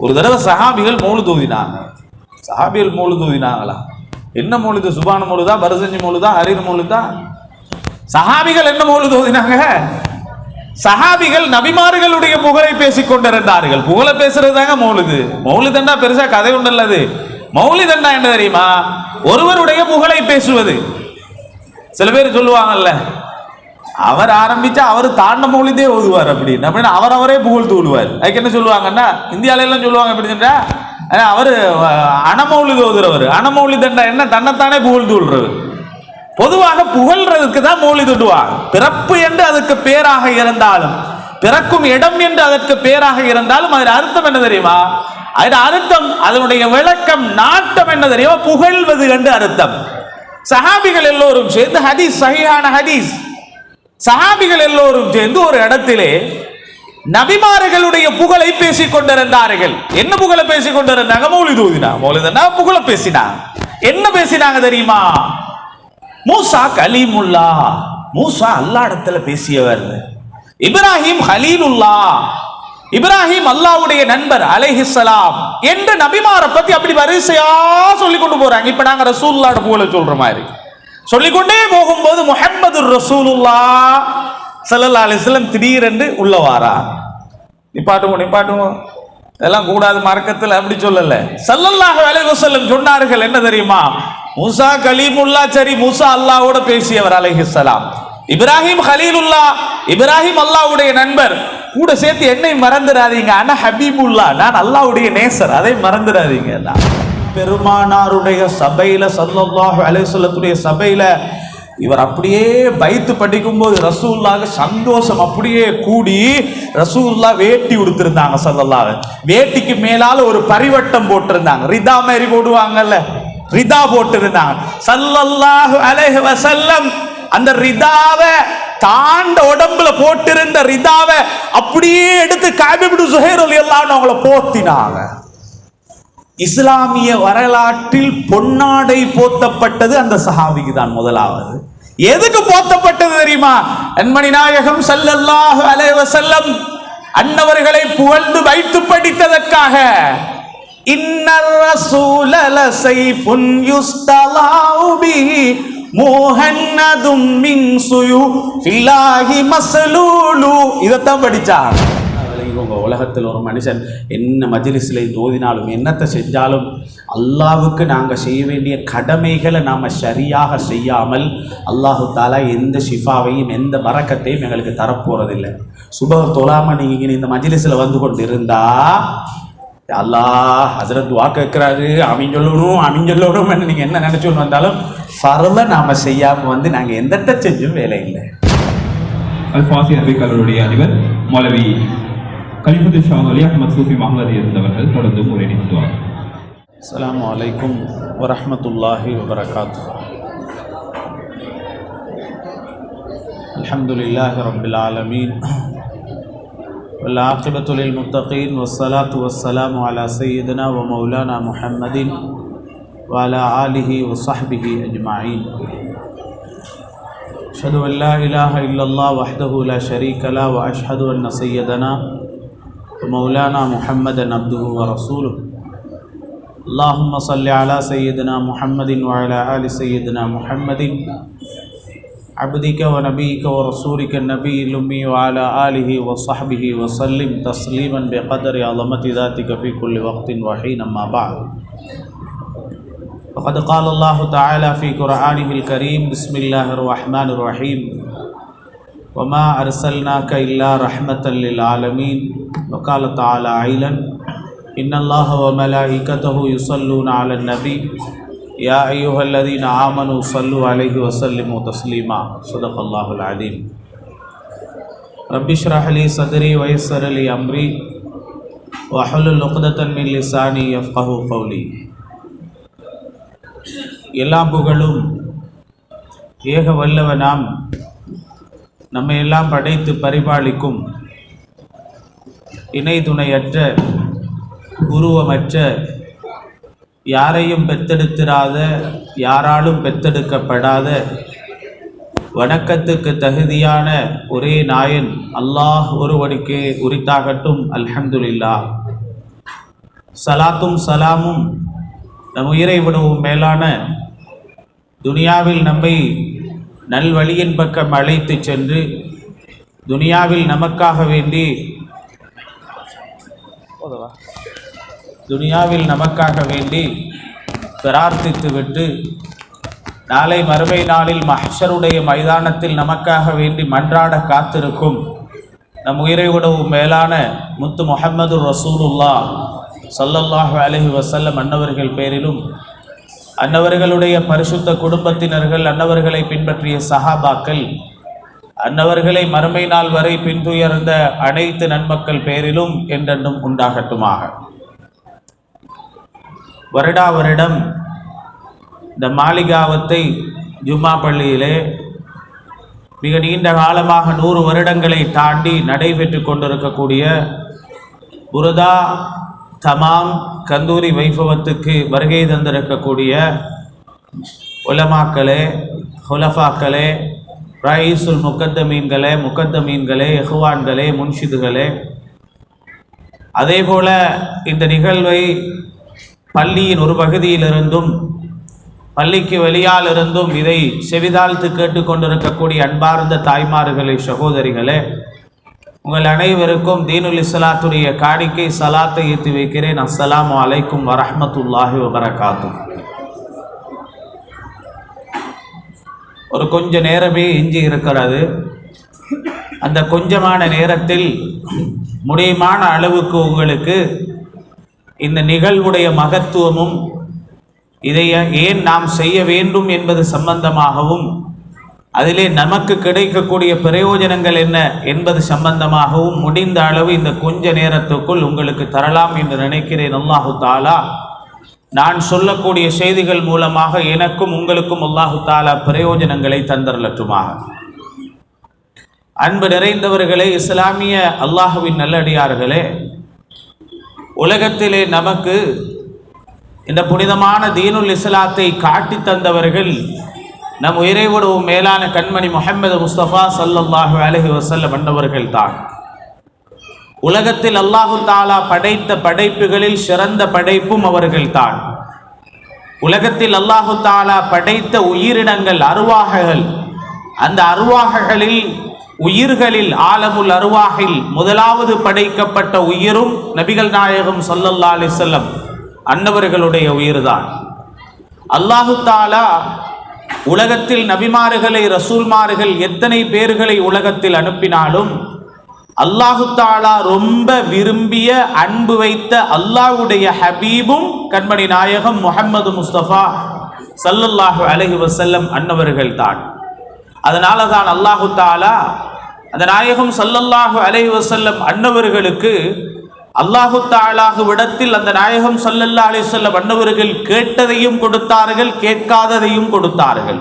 ஒரு தடவை சஹாபிகள் மௌலிது ஓதினாங்க. சஹாபிகள் மௌலிது ஓதினாங்களா? என்ன மௌலிது? சுபான மௌலிதா, பரசஞ்சி மௌலிதா, ஹரீர் மௌலிதா? சஹாபிகள் என்ன மௌலிது ஓதினாங்க? சஹாபிகள் நபிமார்களுடைய புகழை பேசிக் கொண்டிருந்தார்கள். புகழை பேசுறது தாங்க மௌலிது. மௌலிதண்டா பெருசா கதை உண்டல்லது. மௌலிதண்டா என்ன தெரியுமா? ஒருவருடைய புகழை பேசுவது. சில பேர் சொல்லுவாங்கல்ல, அவர் ஆரம்பிச்சா அவர் தாண்ட மௌலிதே ஓதுவார் அப்படின்னு அவரவரே புகழ்ந்து விடுவார். அதுக்கு என்ன சொல்லுவாங்கன்னா, இந்தியாவில எல்லாம் சொல்லுவாங்க எப்படின்னா, அவரு அனமௌலிது ஓதுறவர். அனமௌலிதண்டா என்ன? தன்னைத்தானே புகழ்ந்து விடுறவர். பொதுவாக புகழ்றதுக்கு தான் மௌலிது ஓதுவாங்க. பிறப்பு என்று அதுக்கு பேராக இருந்தாலும், பிறக்கும் இடம் என்று அதற்கு பேராக இருந்தாலும், அதன் அர்த்தம் என்ன தெரியுமா? அதன் அர்த்தம், அதனுடைய விளக்கம், நாட்டம் என்ன தெரியுமா? புகழ்வது என்று அர்த்தம். சஹாபிகள் எல்லோரும் சேர்ந்து, ஹதீஸ் சஹீஹான ஹதீஸ், சஹாபிகள் எல்லோரும் சேர்ந்து ஒரு இடத்திலே நபிமார்களுடைய புகழை பேசிக் கொண்டிருந்தார்கள். என்ன புகழை பேசிக் கொண்டிருந்தாங்க? மௌலிது ஓதினா. மௌலிதுன்னா புகழை பேசினாங்க. என்ன பேசினாங்க தெரியுமா? மூசா கலீமுல்லா, மூசா அல்லாஹ் இடத்துல பேசியவர். இப்ராஹிம் ஹலீலுல்லா, இப்ராஹிம் அல்லாஹ்வுடைய நண்பர் அலைஹிஸ்ஸலாம் என்று நபிமாரை பத்தி அப்படி வரிசையா சொல்லிக் கொண்டு போறாங்க. இப்ப நாங்க ரசூலுல்லாஹ் புகழை சொல்ற மாதிரி சொல்லிக்கொண்டே போகும்போது முஹம்மது ரசூலுல்லாஹ் ஸல்லல்லாஹு அலைஹி வஸல்லம் திடீரென்று உள்ளவாரா. நிப்பாட்டுங்க, இதெல்லாம் கூடாது மார்க்கத்தில், அப்படி சொல்லல. ஸல்லல்லாஹு அலைஹி வஸல்லம் சொன்னார்கள் என்ன தெரியுமா? மூசா கலீமுல்லா, சரி, மூசா அல்லாஹ்வோட பேசியவர் அலைஹிஸ்ஸலாம். இப்ராஹிம் ஹலீலுல்லா, இப்ராஹிம் அல்லாஹ்வுடைய நண்பர். கூட சேர்த்து என்னை மறந்துடாதீங்க, அன ஹபீபுல்லா, நான் அல்லாஹ்வுடைய நேசர், அதை மறந்துடாதீங்க. பெருமானாருடைய சபையில, ஸல்லல்லாஹு அலைஹி வஸல்லத்துடைய சபையில இவர் அப்படியே பைத்து படிக்கும் போது ரசூலுல்லாஹ்க்கு சந்தோஷம் அப்படியே கூடி, ரசூலுல்லாஹ் வேட்டி உடுத்திருந்தாங்க. ஸல்லல்லாஹு, வேட்டிக்கு மேலால ஒரு பரிவட்டம் போட்டிருந்தாங்க. ரிதா மாதிரி போடுவாங்கல்ல, ரிதா போட்டிருந்தாங்க. ஸல்லல்லாஹு அலைஹி வஸல்லம் அந்த ரிதாவை தாண்ட உடம்புல போட்டிருந்த ரிதாவை அப்படியே எடுத்து கஅப் இப்னு ஸுஹைர் ரலியல்லாஹு அன்ஹு அவங்கள போத்தினாங்க. இஸ்லாமிய வரலாற்றில் பொன்னாடை போத்தப்பட்டது அந்த சஹாபிக்கு தான் முதலாவது. எதுக்கு போத்தப்பட்டது தெரியுமா? அன்மணி நாயகம் ஸல்லல்லாஹு அலைஹி வஸல்லம் அன்னவர்களை புகழ்ந்து வைத்து படித்ததற்காக. இன்னர் ரசூல லஸைஃபுன் யுஸ்தலாஉ பிஹி முஹன்னதும் மின் சுயூஃபில்லாஹி மஸ்லூலு. இதைத்தான் படிச்சாங்க. உலகத்தில் ஒரு மனுஷன் என்ன மஜ்லிஸில் ஓதினாலும் என்னத்தை செஞ்சாலும் அல்லாஹ்வுக்கு நாங்கள் செய்ய வேண்டிய கடமைகளை நாம் சரியாக செய்யாமல் அல்லாஹு தாலா எந்த ஷிஃபாவையும் எந்த பரக்கத்தையும் எங்களுக்கு தரப்போறதில்லை. சுபஹ் தொழாமல் நீங்கள் இந்த மஜ்லிஸில் வந்து கொண்டு இருந்தா, அல்லாஹ் ஹஸரத் துஆ கேட்குறாரு, அமீன் சொல்லணும் நீங்கள் என்ன நினச்சோன்னு வந்தாலும் ஃபர்லை நாம் செய்யாமல் வந்து நாங்கள் எந்தட்ட செஞ்சும் வேலை இல்லை. அல்ஃபாசி அரபிக் கல்லூரியுடைய அதிபர் மௌலவி கலிஃபத்துல் ஷா அலி அஹ்மத் சூஃபி முஹம்மதி இருந்தவர்கள் தொடர்ந்து உரை நிகழ்த்துவார். அஸ்ஸலாமு அலைக்கும் வரஹ்மத்துல்லாஹி வபரகாத்துஹு. அல்ஹம்துலில்லாஹி ரப்பில் ஆலமீன் வல் ஆகிபத்து லில் முத்தகீன் வஸ்ஸலாத்து வஸ்ஸலாமு அலா சய்யிதினா வ மௌலானா முஹம்மதின் வ அலா ஆலிஹி வ ஸஹ்பிஹி அஜ்மஈன். அஷ்ஹது அன் லா இலாஹ இல்லல்லாஹ் வஹ்தஹு லா ஷரீக லஹு வ அஷ்ஹது அன்ன சய்யிதனா மௌலானா முஹம்மதன் அப்துஹு வ ரசூலுஹு. அல்லாஹும்ம ஸல்லி அலா சய்யிதினா முஹம்மதின் வ அலா ஆலி சய்யிதினா முஹம்மதின் அப்திக வ நபியிக வ ரசூலிக நபியில் உம்மி வ அலா ஆலிஹி வ ஸஹ்பிஹி வ ஸல்லிம் தஸ்லீமன் பிகத்ரி அஸமதி ذاتிக ஃபீ குல்லி வக்தின் வ ஹீன். அம்மா பஅத். فقد قال الله تعالى في قرآنه الكريم بسم الله الرحمن الرحيم وما أرسلناك إلا رحمة للعالمين. وقال تعالى عيلا إن الله وملائكته يصلون على النبي يا أيها الذين آمنوا صلوا عليه وسلموا تسليما. صدق الله العظيم. رب اشرح لي صدري ويسر لي أمري واحلل عقدة من لساني يفقهوا قولي. எல்லா புகழும் ஏக வல்லவனாம் நம்மை எல்லாம் படைத்து பரிபாலிக்கும் இணை துணையற்ற உருவமற்ற யாரையும் பெத்தெடுத்திராத யாராலும் பெத்தெடுக்கப்படாத வணக்கத்துக்கு தகுதியான ஒரே நாயன் அல்லாஹ் ஒருவனுக்கே உரித்தாகட்டும். அல்ஹம்துலில்லாஹ். சலாத்தும் சலாமும் நம் உயிரை விடவும் மேலான துனியாவில் நம்மை நல்வழியின் பக்கம் அழைத்து சென்று துனியாவில் நமக்காக வேண்டி பிரார்த்தித்துவிட்டு நாளை மறுமை நாளில் மஹ்ஷருடைய மைதானத்தில் நமக்காக வேண்டி மன்றாட காத்திருக்கும் நம் உயிரை விடவும் மேலான முத்து முஹம்மது ரசூலுல்லாஹ் ஸல்லல்லாஹு அலைஹி வஸல்லம் அன்னவர்கள் பேரிலும் அன்னவர்களுடைய பரிசுத்த குடும்பத்தினர்கள் அன்னவர்களை பின்பற்றிய சஹாபாக்கள் அன்னவர்களை மறுமை நாள் வரை பின்துயர்ந்த அனைத்து நன்மக்கள் பேரிலும் என்றென்றும் உண்டாகட்டுமாக. வருடா வருடம் இந்த மாளிகாவத்தை ஜும்மா பள்ளியிலே மிக நீண்ட காலமாக 100 வருடங்களை தாண்டி நடைபெற்று கொண்டிருக்கக்கூடிய புரதா தமாம் கந்தூரி வைபவத்துக்கு வருகை தந்திருக்கக்கூடிய உலமாக்களே, ஹுலஃபாக்களே, ரயீசுல் முக்கத்தமீன்களே, இஹ்வான்களே, முன்ஷிதுகளே, அதே போல இந்த நிகழ்வை பள்ளியின் ஒரு பகுதியிலிருந்தும் பள்ளிக்கு வெளியால் இருந்தும் இதை செவிதாழ்த்து கேட்டுக்கொண்டிருக்கக்கூடிய அன்பார்ந்த தாய்மார்களே, சகோதரிகளே, உங்கள் அனைவருக்கும் தீனுல் இஸ்லாத்துடைய காணிக்கை சலாத்தை ஏற்றி வைக்கிறேன். அஸ்ஸலாமு அலைக்கும் வரஹ்மத்துல்லாஹி வபரகாத்துஹ். ஒரு கொஞ்ச நேரமே எஞ்சி இருக்கிறது. அந்த கொஞ்சமான நேரத்தில் முடியுமான அளவுக்கு உங்களுக்கு இந்த நிகழ்வுடைய மகத்துவமும் இதை ஏன் நாம் செய்ய வேண்டும் என்பது சம்பந்தமாகவும் அதிலே நமக்கு கிடைக்கக்கூடிய பிரயோஜனங்கள் என்ன என்பது சம்பந்தமாகவும் முடிந்த அளவு இந்த கொஞ்ச நேரத்துக்குள் உங்களுக்கு தரலாம் என்று நினைக்கிறேன். அல்லாஹு தாலா நான் சொல்லக்கூடிய செய்திகள் மூலமாக எனக்கும் உங்களுக்கும் அல்லாஹு தாலா பிரயோஜனங்களை தந்தரலட்டுமாக. அன்பு நிறைந்தவர்களே, இஸ்லாமிய அல்லாஹுவின் நல்லடியார்களே, உலகத்திலே நமக்கு இந்த புனிதமான தீனுல் இஸ்லாத்தை காட்டி தந்தவர்கள் நம் உயிரை விடவும் மேலான கண்மணி முஹம்மது முஸ்தபா ஸல்லல்லாஹு அலைஹி வஸல்லம் அன்னவர்கள் தான். உலகத்தில் அல்லாஹு தாலா படைத்த படைப்புகளில் சிறந்த படைப்பும் அவர்கள் தான். உலகத்தில் அல்லாஹு தாலா படைத்த உயிரினங்கள், அருவாககள், அந்த அருவாககளில் உயிர்களில் ஆலமுல் அருவாகில் முதலாவது படைக்கப்பட்ட உயிரும் நபிகள் நாயகம் ஸல்லல்லாஹு அலைஹி வஸல்லம் அன்னவர்களுடைய உயிர்தான். அல்லாஹு தாலா உலகத்தில் நபிமார்களை, ரசூல்மார்கள் எத்தனை பேர்களை உலகத்தில் அனுப்பினாலும் அல்லாஹு தாலா ரொம்ப விரும்பிய அன்பு வைத்த அல்லாஹ்வுடைய ஹபீபும் கண்மணி நாயகம் முஹம்மது முஸ்தபா ஸல்லல்லாஹு அலைஹி வஸல்லம் அன்னவர்கள் தான். அதனால தான் அல்லாஹு தாலா அந்த நாயகம் ஸல்லல்லாஹு அலைஹி வஸல்லம் அன்னவர்களுக்கு அல்லாஹு தாலாஹுவிடத்தில் அந்த நாயகம் ஸல்லல்லாஹு அலைஹி வஸல்லம் அன்னவர்கள் கேட்டதையும் கொடுத்தார்கள், கேட்காததையும் கொடுத்தார்கள்.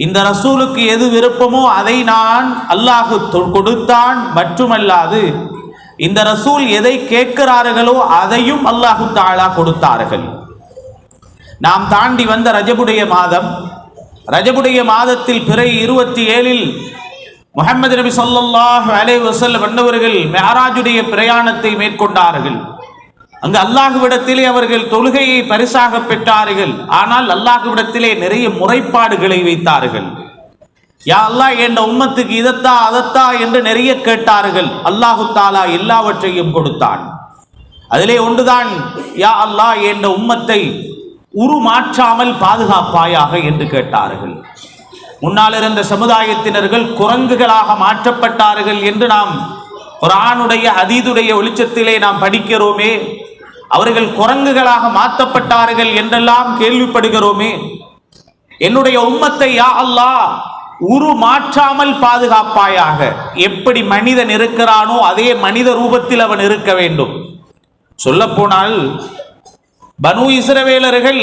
இந்த ரசூலுக்கு எது விருப்பமோ அதை நான் அல்லாஹு கொடுத்தான். மட்டுமல்லாது இந்த ரசூல் எதை கேட்கிறார்களோ அதையும் அல்லாஹு தாலா கொடுத்தார்கள். நாம் தாண்டி வந்த ரஜபுடைய மாதம், ரஜபுடைய மாதத்தில் பிறை 27 முஹம்மது நபி ஸல்லல்லாஹு அலைஹி வஸல்லம் அன்னவர்கள் மிஅராஜுடைய பிரயாணத்தை மேற்கொண்டார்கள். அங்கு அல்லாஹ்விடத்திலே அவர்கள் தொழுகையை பரிசாக பெற்றார்கள். ஆனால் அல்லாஹ்விடத்திலே நிறைய முறைப்பாடுகளை வைத்தார்கள். யா அல்லாஹ், என் உம்மத்துக்கு இதத்தா அதத்தா என்று நிறைய கேட்டார்கள். அல்லாஹு தாலா எல்லாவற்றையும் கொடுத்தான். அதிலே ஒன்றுதான், யா அல்லாஹ், என் உம்மத்தை உருமாற்றாமல் பாதுகாப்பாயாக என்று கேட்டார்கள். முன்னால் இருந்த சமுதாயத்தினர்கள் குரங்குகளாக மாற்றப்பட்டார்கள் என்று நாம் குர்ஆனுடைய ஹதீதுடைய வெளிச்சத்திலே நாம் படிக்கிறோமே. அவர்கள் குரங்குகளாக மாற்றப்பட்டார்கள் என்றெல்லாம் கேள்விப்படுகிறோமே. என்னுடைய உம்மத்தை யா அல்லாஹ் உருமாற்றாமல் பாதுகாப்பாயாக. எப்படி மனிதன் இருக்கிறானோ அதே மனித ரூபத்தில் அவன் இருக்க வேண்டும். சொல்லப்போனால் பனு இஸ்ரவேலர்கள்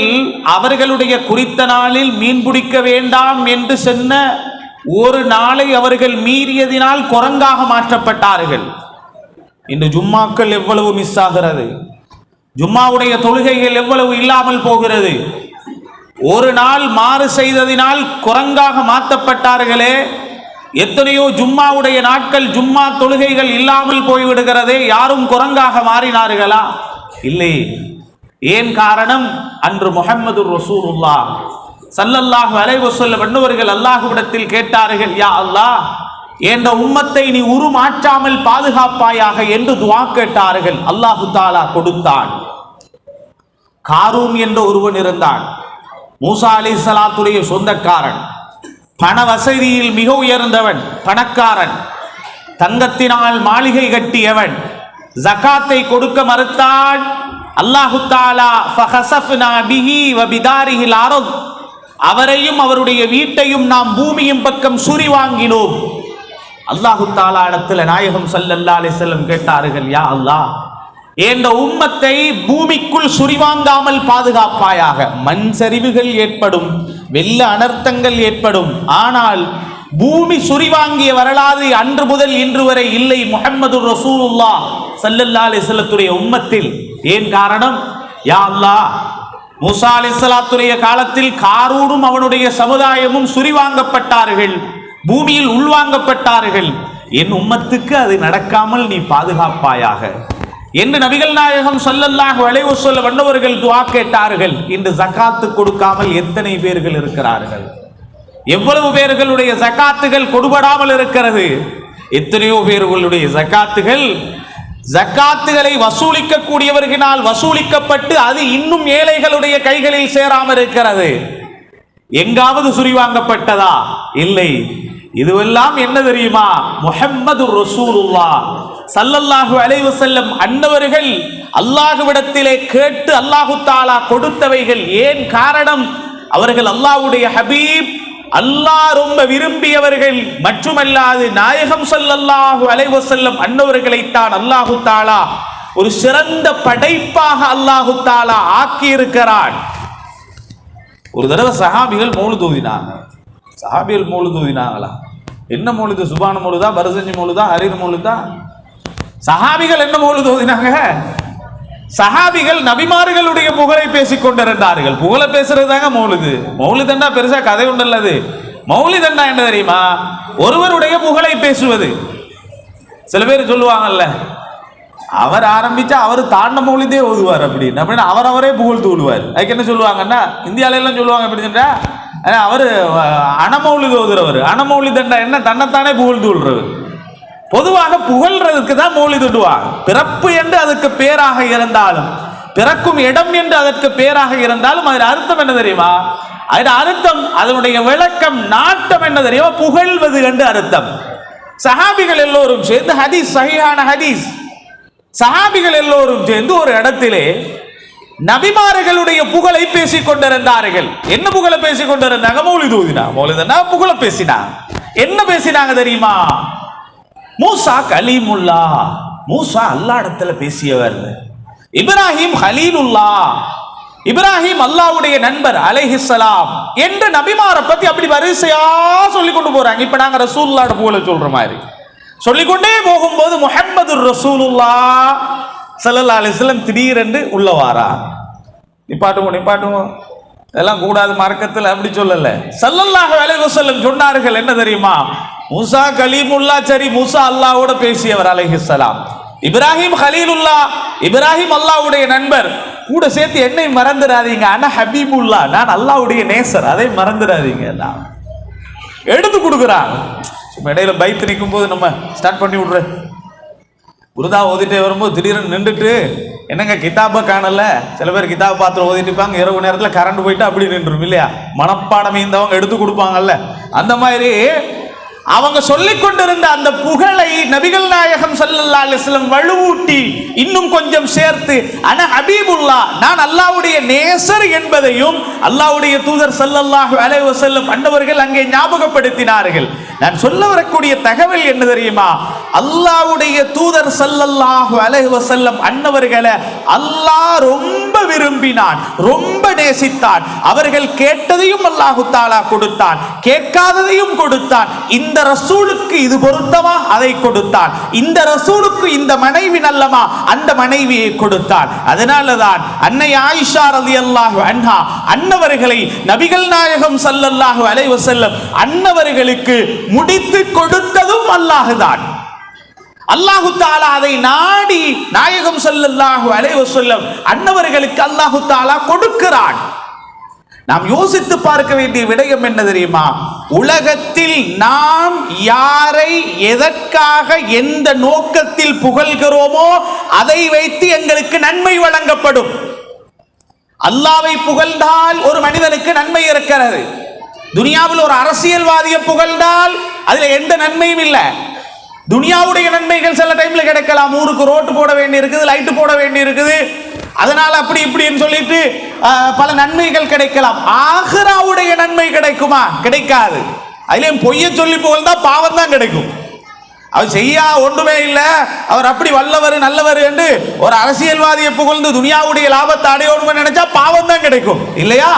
அவர்களுடைய குறித்த நாளில் மீன் பிடிக்க வேண்டாம் என்று சொன்ன ஒரு நாளை அவர்கள் மீறியதினால் குரங்காக மாற்றப்பட்டார்கள். இன்று ஜும்மாக்கள் எவ்வளவு மிஸ் ஆகிறது, ஜும்மாவுடைய தொழுகைகள் எவ்வளவு இல்லாமல் போகிறது. ஒரு நாள் மாறு செய்ததினால் குரங்காக மாற்றப்பட்டார்களே. எத்தனையோ ஜும்மாவுடைய நாட்கள், ஜும்மா தொழுகைகள் இல்லாமல் போய்விடுகிறதே. யாரும் குரங்காக மாறினார்களா? இல்லை. ஏன் காரணம்? அன்று முஹம்மது ரசூலுல்லாஹ் ஸல்லல்லாஹு அலைஹி வஸல்லம் அன்னவர்கள் அல்லாஹ்விடத்தில் கேட்டார்கள், யா அல்லாஹ், என்ற உம்மத்தை நீ உருமாற்றாமல் பாதுகாப்பாயாக என்று துஆ கேட்டார்கள். அல்லாஹு தஆலா கொடுத்தான். காரூன் என்ற ஒருவன் இருந்தான். மூசா அலைஹிஸ்ஸலாத்துடைய சொந்தக்காரன், பண வசதியில் மிக உயர்ந்தவன், பணக்காரன், தங்கத்தினால் மாளிகை கட்டியவன். ஜகாத்தை கொடுக்க மறுத்தான். அல்லாஹு தஆலா ஃபஹஸஃப்னா பிஹி வ பிதாரிஹில் அர்த், அவரையும் அவருடைய வீட்டையும் நாம் பூமியின் பக்கம் சுரி வாங்கினோம். அல்லாஹு தஆலா இடத்துல நாயகம் ஸல்லல்லாஹு அலைஹி வஸல்லம் கேட்டார்கள், யா அல்லாஹ், இந்த உம்மத்தை பூமிக்குள் சுரிவாங்காமல் பாதுகாப்பாயாக. மண் சரிவுகள் ஏற்படும், வெள்ள அனர்த்தங்கள் ஏற்படும், ஆனால் பூமி சுரிவாங்கிய வரலாறு அன்று முதல் இன்று வரை இல்லை முஹம்மது ரசூலுல்லாஹ் ஸல்லல்லாஹு அலைஹி வஸல்லத்துடைய உம்மத்தில். ஏன் காரணம்? யா அல்லாஹ், மூசா அலைஹிஸ்ஸலாத்துடைய காலத்தில் காரூனும் அவனுடைய சமுதாயமும் சுரிவாங்கப்பட்டார்கள், பூமியில் உள்வாங்கப்பட்டார்கள். என் உம்மத்துக்கு அது நடக்காமல் நீ பாதுகாப்பாயாக என்று நபிகள் நாயகம் ஸல்லல்லாஹு அலைஹி வஸல்லம் அன்னவர்கள் துஆ கேட்டார்கள். இன்று ஜகாத்து கொடுக்காமல் எத்தனை பேர்கள் இருக்கிறார்கள்? எவ்வளவு பேர்களுடைய ஜகாத்துகள் கொடுபடாமல் இருக்கிறது? எத்தனையோ பேர்களுடைய ஜகாத்துகளை வசூலிக்க கூடியவர்களால் வசூலிக்கப்பட்டு அது இன்னும் ஏழைகளுடைய கைகளில் சேராமல் இருக்கிறது. எங்காவது சுரிவாங்கப்பட்டதா? இல்லை. இதுவெல்லாம் என்ன தெரியுமா? முஹம்மது ரசூலுல்லாஹ் ஸல்லல்லாஹு அலைஹி வஸல்லம் அன்னவர்கள் அல்லாஹ்விடத்திலே கேட்டு அல்லாஹு தஆலா கொடுத்தவைகள். ஏன் காரணம்? அவர்கள் அல்லாஹ்வுடைய ஹபீப், அல்லாஹ் ரொம்ப விரும்பியவர்கள். மட்டுமல்லாது நாயகம் ஸல்லல்லாஹு அலைஹி வஸல்லம் அன்னவர்களைத்தான் அல்லாஹு தஆலா ஒரு சிறந்த படைப்பாக அல்லாஹு தஆலா ஆக்கி இருக்கிறான். ஒரு தடவை சஹாபிகள் மௌலித் ஓதினாங்க. சஹாபிகள் மௌலித் ஓதினாங்களா? என்ன மௌலிது? சுபான மௌலிதா, பரசஞ்சி மௌலிதா, ஹரீர் மௌலிதா? சஹாபிகள் என்ன மௌலித் ஓதினாங்க? சஹாபிகள் நபிமார்களுடைய புகழை பேசிக் கொண்டிருந்தார்கள். புகழை பேசுறது தாங்க மௌலிது. மௌலிதண்டா பெருசா கதை உண்டல்லது. மௌலிதண்டா என்ன தெரியுமா? ஒருவருடைய புகழை பேசுவது. சில பேர் சொல்லுவாங்கல்ல, அவர் ஆரம்பிச்சா அவர் தாண்ட மௌலிதே ஓதுவார் அப்படின்னு அவரவரே புகழ் தூடுவார். அதுக்கு என்ன சொல்லுவாங்கன்னா, இந்தியாவில எல்லாம் சொல்லுவாங்க எப்படின்னா, அவரு அனமௌலிது ஓதுறவர். அனமௌலிதண்டா என்ன? தன்னைத்தானே புகழ் தூள்றவர். பொதுவாக புகழ்றதுக்கு தான் மௌலிதுடுவாங்க. பிறப்பு என்று அதுக்கு பேராக இருந்தாலும், பிறக்கும் இடம் என்று அதற்கு பேராக இருந்தாலும், அதன் அர்த்தம் என்ன தெரியுமா? அதன் அர்த்தம், அதனுடைய விளக்கம், நாட்டம் என்ன தெரியுமா? புகழ்வது என்று அர்த்தம். சஹாபிகள் எல்லோரும் சேர்ந்து ஹதீஸ், சஹீஹான ஹதீஸ், சஹாபிகள் எல்லோரும் சேர்ந்து ஒரு இடத்திலே நபிமார்களுடைய புகழை பேசிக் கொண்டிருந்தார்கள். என்ன புகழை பேசிக் கொண்டிருந்தாங்க? மௌலிது ஓதினா. மௌலிதுன்னா புகழை பேசினா. என்ன பேசினாங்க தெரியுமா? மூசா கலீமுல்லா, மூசா அல்லாஹ் இடத்துல பேசியவர். இப்ராஹிம் ஹலீலுல்லா, இப்ராஹிம் அல்லாஹ்வுடைய நண்பர் அலைஹிஸ்ஸலாம் என்று நபிமாரை பத்தி அப்படி வரிசையா சொல்லி கொண்டு போறாங்க. இப்ப நாங்க ரசூலுல்லாஹ் புகழை சொல்ற மாதிரி சொல்லிக்கொண்டே போகும்போது முஹம்மது ரசூலுல்லாஹ் ஸல்லல்லாஹு அலைஹி வஸல்லம் திடீரென்று உள்ளவாரா. நிப்பாட்டுவோம் இதெல்லாம் கூடாது மார்க்கத்தில், அப்படி சொல்லல. ஸல்லல்லாஹு அலைஹி வஸல்லம் சொன்னார்கள் என்ன தெரியுமா? மூசா கலீமுல்லா, சரி, மூசா அல்லாஹ்வோட பேசியவர் அலைஹிஸ்ஸலாம். இப்ராஹிம் ஹலீலுல்லா, இப்ராஹிம் அல்லாஹ்வுடைய நண்பர். கூட சேர்த்து என்னை மறந்துடாதீங்க, ஆனா ஹபீபுல்லா, நான் அல்லாஹ்வுடைய நேசர், அதை மறந்துடாதீங்க. எடுத்து கொடுக்குறாங்க. இடையில பைத்து நிற்கும் போது நம்ம ஸ்டார்ட் பண்ணி விடுற குருதா ஓதிட்டே வரும்போது திடீர்னு நின்றுட்டு, என்னங்க கிதாபை காணல? சில பேர் கிதாபை பார்த்து ஓதிட்டு இருப்பாங்க, இரவு நேரத்தில் கரண்ட் போயிட்டு அப்படி நின்றும் இல்லையா? மனப்பாடம் இருந்தவங்க எடுத்து கொடுப்பாங்கல்ல, அந்த மாதிரி அவங்க சொல்லிக் கொண்டிருந்த அந்த புகழை நபிகள் நாயகம் ஸல்லல்லாஹு அலைஹி வஸல்லம் வலுவூட்டி இன்னும் கொஞ்சம் சேர்த்து, அன ஹபீபுல்லா, நான் அல்லாஹ்வுடைய நேசர் என்பதையும் அல்லாஹ்வுடைய தூதர் ஸல்லல்லாஹு அலைஹி வஸல்லம் அன்னவர்கள் அங்கே ஞாபகப்படுத்தினார்கள். நான் சொல்ல வரக்கூடிய தகவல் என்ன தெரியுமா? அல்லாஹ்வுடைய தூதர் ஸல்லல்லாஹு அலைஹி வஸல்லம் அன்னவர்களை அல்லாஹ் ரொம்ப விரும்பினான், ரொம்ப நேசித்தான். அவர்கள் கேட்டதையும் அல்லாஹு தஆலா கொடுத்தான், கேட்காததையும் கொடுத்தான். இந்த ரசூலுக்கு இது பொருத்தமா? அதை கொடுத்தான். இந்த ரசூலுக்கு இந்த மனைவி நல்லமா? அந்த மனைவியை கொடுத்தான். அதனாலதான் அன்னை ஆயிஷா ரலியல்லாஹு அன்ஹா அன்னவர்களை நபிகள் நாயகம் ஸல்லல்லாஹு அலைஹி வஸல்லம் அன்னவர்களுக்கு முடித்து கொடுத்ததும் அல்லாஹ்தான். அல்லாஹு தஆலா அதை நாடி நாயகம் ஸல்லல்லாஹு அலைஹி வஸல்லம் அன்னவர்களுக்கு அல்லாஹு தஆலா கொடுக்கிறான். நாம் யோசித்து பார்க்க வேண்டிய விடயம் என்ன தெரியுமா? உலகத்தில் நாம் யாரை எதற்காக எந்த நோக்கத்தில் புகழ்கிறோமோ அதை வைத்து எங்களுக்கு நன்மை வழங்கப்படும். அல்லாஹ்வை புகழ்ந்தால் ஒரு மனிதனுக்கு நன்மை இருக்கிறது. துனியாவில் ஒரு அரசியல்வாதியை புகழ்ந்தால் அதுல எந்த நன்மையும் இல்லை. துனியாவுடைய நன்மைகள் சில டைம்ல கிடைக்கலாம். ஊருக்கு ரோட்டு போட வேண்டி இருக்குது, லைட்டு போட வேண்டி இருக்குது, அதனால அப்படி இப்படின்னு சொல்லிட்டு பல நன்மைகள் கிடைக்கலாம். ஆகிராவுடைய நன்மை கிடைக்குமா? கிடைக்காது. அதுலயும் பொய்ய சொல்லி புகழ்ந்தா பாவம் தான் கிடைக்கும். அவர் செய்யா ஒன்றுமே இல்லை, அவர் அப்படி வல்லவர் நல்லவர் என்று ஒரு அரசியல்வாதியை புகழ்ந்து துனியாவுடைய லாபத்தை அடையணும்னு நினைச்சா பாவம் தான் கிடைக்கும், இல்லையா?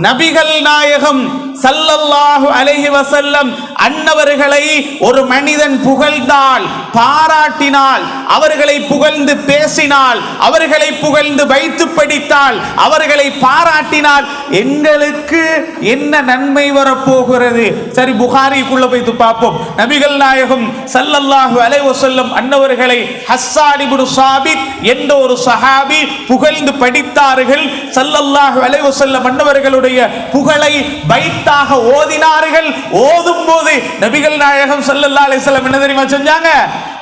நபிகள் நாயகம் ஸல்லல்லாஹு அலைஹி வஸல்லம் அன்னவர்களை ஒரு மனிதன் புகழ்ந்தால், பாராட்டினால், அவர்களை புகழ்ந்து பேசினால், அவர்களை புகழ்ந்து வைத்து படித்தால், அவர்களை பாராட்டினால் எங்களுக்கு என்ன நன்மை வரப்போகிறது? சரி, புகாரிக்குள்ள போய் பார்ப்போம். நபிகள் நாயகம் ஸல்லல்லாஹு அலைஹி வஸல்லம் அன்னவர்களை ஹஸ்ஸான் இப்னு சாபித் என்ற ஒரு சஹாபி புகழ்ந்து படித்தார்கள். ஸல்லல்லாஹு அலைஹி வஸல்லம் அன்னவர்களுடைய புகழை பைத்தாக ஓதினார்கள். ஓதும் போது நபிகள் நாயகம் ஸல்லல்லாஹு அலைஹி வஸல்லம் என்ன தெரியுமா செஞ்சாங்க?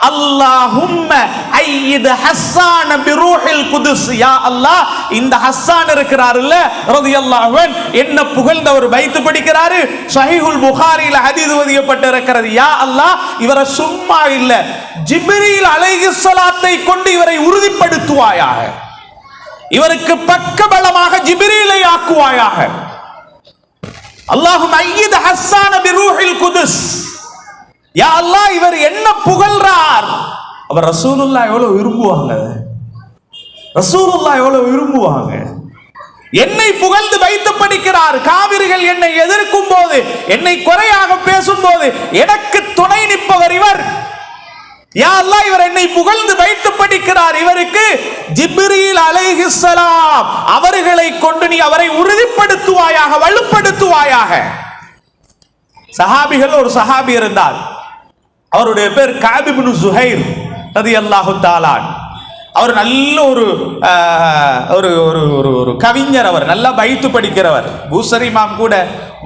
அல்லாஹும்ம ஐயித் ஹஸ்ஸான பிரூஹில் குதுஸ். யா அல்லாஹ், இந்த ஹஸ்ஸான் இருக்கிறாருல்ல ரலியல்லாஹு அன்ஹு, என்ன புகழ்ந்து அவர் பைத்து படிக்கிறாரு. ஸஹீஹுல் புகாரியில் ஹதீஸ் பதியப்பட்டிருக்கிறது. யா அல்லாஹ், இவரை சும்மா இல்ல, ஜிப்ரீல் அலைஹிஸ்ஸலாத்தை கொண்டு இவரை உறுதிப்படுத்துவாயாக, இவருக்கு பக்கபலமாக ஜிப்ரீலை ஆக்குவாயாக. அல்லாஹும்ம ஐயித் ஹஸ்ஸான பிரூஹில் குதுஸ். யா அல்லாஹ், இவர் என்ன புகழ்றார். அவர் ரசூலுல்லாஹ் எவ்வளவு விரும்புவாங்க, ரசூலுல்லாஹ் எவ்வளவு விரும்புவாங்க. என்னை புகழ்ந்து வைத்து படிக்கிறார். காவிர்கள் என்னை எதிர்க்கும் போது, என்னை குறையாக பேசும் போது எனக்கு துணை நிற்பவர் இவர். யா அல்லாஹ், இவர் என்னை புகழ்ந்து வைத்து படிக்கிறார், இவருக்கு ஜிப்ரீல் அலைஹிஸ்ஸலாம் அவர்களை கொண்டு நீ அவரை உறுதிப்படுத்துவாயாக, வலுப்படுத்துவாயாக. சஹாபிகள் ஒரு சஹாபி இருந்தார். அவருடைய பேர் கஅப் இப்னு ஸுஹைர் ரலியல்லாஹு தஆலா. அவர் நல்ல ஒரு கவிஞர். அவர் நல்லா பைத்து படிக்கிறவர். பூசரி இமாம் கூட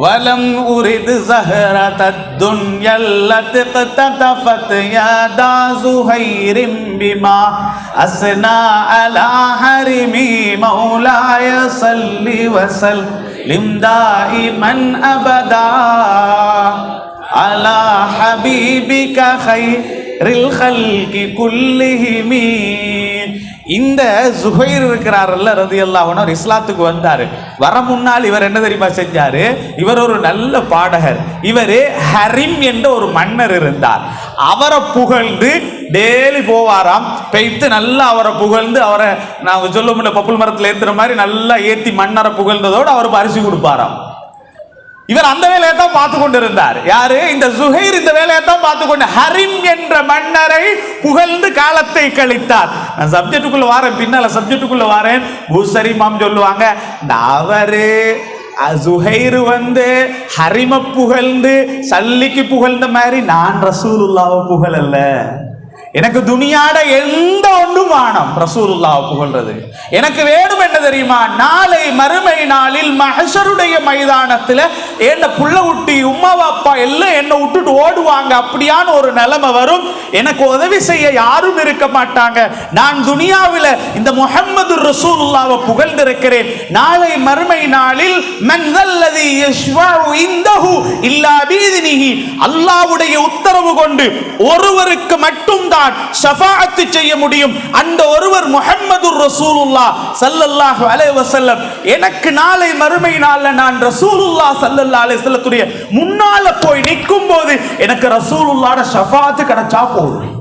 வலம் உரிது ஸஹரத்தத் துன்யல்லத் கதஃபத் யாதா ஸுஹைரிம் பிமா அஸ்னா அலா ஹரிமி மௌலாய ஸல்லி வஸல்லிம் தாயிமன் அபதா அலா ஹபீபிக கைரில் கல்கி குல்லிஹிமி. இந்த ஸுஹைர் இருக்கிறாரல்ல ரலியல்லாஹு அன்ஹு, இஸ்லாத்துக்கு வந்தாரு. வர முன்னால் இவர் என்ன தெரியுமா செஞ்சாரு? இவர் ஒரு நல்ல பாடகர். இவரு ஹரிம் என்ற ஒரு மன்னர் இருந்தார். அவரை புகழ்ந்து டெய்லி போவாராம். பெய்த்து நல்லா அவரை புகழ்ந்து, அவரை நான் சொல்ல முடியல பப்புள் மரத்தில் ஏத்துற மாதிரி நல்லா ஏத்தி மன்னரை புகழ்ந்ததோடு அவர் பரிசு கொடுப்பாராம். இவர் அந்த வேலையை தான் பார்த்து கொண்டிருந்தார். யாரு? இந்த ஸுஹைர் இந்த வேலையை தான் பார்த்து கொண்டு ஹரிம் என்ற மன்னரை புகழ்ந்து காலத்தை கழித்தார். நான் சப்ஜெக்டுக்குள்ள வாரேன், பின்னால சப்ஜெக்டுக்குள்ள வாரேன். பூசரி இமாம் சொல்லுவாங்க, அவரு ஸுஹைர் ஹரிம புகழ்ந்து சல்லிக்கு புகழ்ந்த மாதிரி நான் ரசூலுல்லாஹ்வை புகழல்ல. எனக்கு துனியாட எந்த ஒன்றும் வானம், ரசூலுல்லாஹ் புகழ்றது எனக்கு வேணும். என்ன தெரியுமா? நாளை மறுமை நாளில் மஹ்ஷருடைய மைதானத்தில் என்ன புள்ள குட்டி உம்மா அப்பா எல்லாம் என்னை விட்டுட்டு ஓடுவாங்க. அப்படியான ஒரு நிலைமை வரும். எனக்கு உதவி செய்ய யாரும் இருக்க மாட்டாங்க. நான் துனியாவில் இந்த முஹம்மது ரசூலுல்லாஹ்வை புகழ்ந்திருக்கிறேன். நாளை மறுமை நாளில் மன் தல்லதி யஷ்வஉ இந்தஹு இல்லா பீதினிஹி, அல்லாஹ்வுடைய உத்தரவு கொண்டு ஒருவருக்கு மட்டும் ஷஃபாஅத் செய்ய முடியும். அந்த ஒருவர் முஹம்மது ரசூலுல்லாஹ் ஸல்லல்லாஹு அலைஹி வஸல்லம். எனக்கு நாளை மறுமை நாள்ல நான் ரசூலுல்லாஹ் ஸல்லல்லாஹு அலைஹி வஸல்லத்துடைய முன்னால போய் நிற்கும் போது எனக்கு ரசூலுல்லாஹ்வோட ஷஃபாஅத் கிடைச்சா போதும்.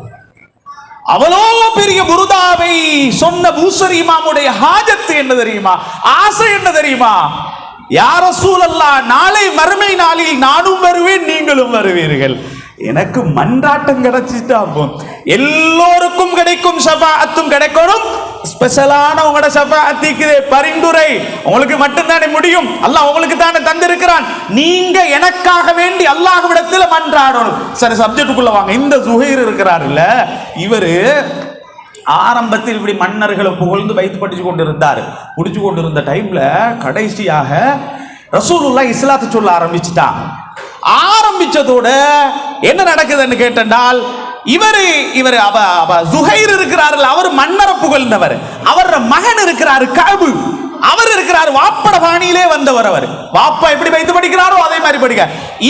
அவ்வளோ பெரிய புருதாவை சொன்ன பூசரி இமாமுடைய ஹாஜத் என்ன தெரியுமா? ஆசை என்ன தெரியுமா? யா ரசூலல்லாஹ், நாளை மறுமை நாளில் நானும் வருவேன், நீங்களும் வருவீர்கள். எனக்கு மன்றாட்டம் கிடைச்சிட்டா எல்லோருக்கும் கிடைக்கும் ஷஃபாஅத்தும் கிடைக்கணும். ஸ்பெஷலான உங்களோட ஷஃபாஅத்துக்கு பரிந்துரை உங்களுக்கு மட்டும்தானே முடியும். அல்லாஹ் உங்களுக்கு தானே தந்திருக்கிறான். நீங்க எனக்காக வேண்டி அல்லாஹ்விடத்தில் மன்றாடணும். சரி, சப்ஜெக்டுக்குள்ள வாங்க. இந்த சுஹைர் இருக்கிறாருல்ல, இவரு ஆரம்பத்தில் இப்படி மன்னர்களை புகழ்ந்து வைத்து படிச்சு கொண்டிருந்த டைம்ல கடைசியாக ரசூலுல்லாஹ் இஸ்லாத்தை சொல்ல ஆரம்பிச்சுட்டான். ஆரம்பிச்சதோட என்ன நடக்குதுன்னு கேட்டால், இவர் சுஹைர் இருக்கிறார்கள், அவர் மன்னரை புகழ்ந்தவர். அவர் மகன் இருக்கிறாரு கஅபு, அவர் இருக்கிறார் வாப்பட பாணியிலே வந்தவர். அவர் வாப்பா எப்படி வைத்து படிக்கிறாரோ அதே மாதிரி படிக்க.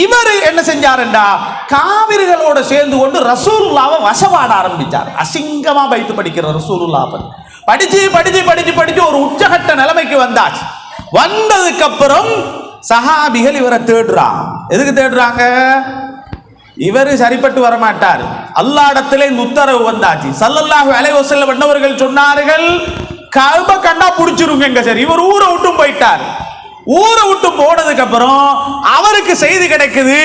இவர் என்ன செஞ்சாருண்டா, காவிர்களோட சேர்ந்து கொண்டு ரசூலுல்லாவை வசவாட ஆரம்பிச்சார். அசிங்கமா வைத்து படிக்கிற ரசூலுல்லாவை படிச்சு படிச்சு படிச்சு படிச்சு ஒரு உச்சகட்ட நிலைமைக்கு வந்தாச்சு. வந்ததுக்கு அப்புறம் சஹாபிகள் இவரை தேடுறாங்க. எதுக்கு தேடுறாங்க? இவர் சரிப்பட்டு வரமாட்டார். அல்லாஹ்விடத்திலே இந்த உத்தரவு வந்தாச்சு. ஸல்லல்லாஹு அலைஹி வஸல்லம் அன்னவர்கள் சொன்னார்கள், கஅப கண்டா புடிச்சிருங்க. சரி, இவர் ஊரை விட்டும் போயிட்டார். ஊரை விட்டு போனதுக்கு அப்புறம் அவருக்கு செய்தி கிடைக்குது,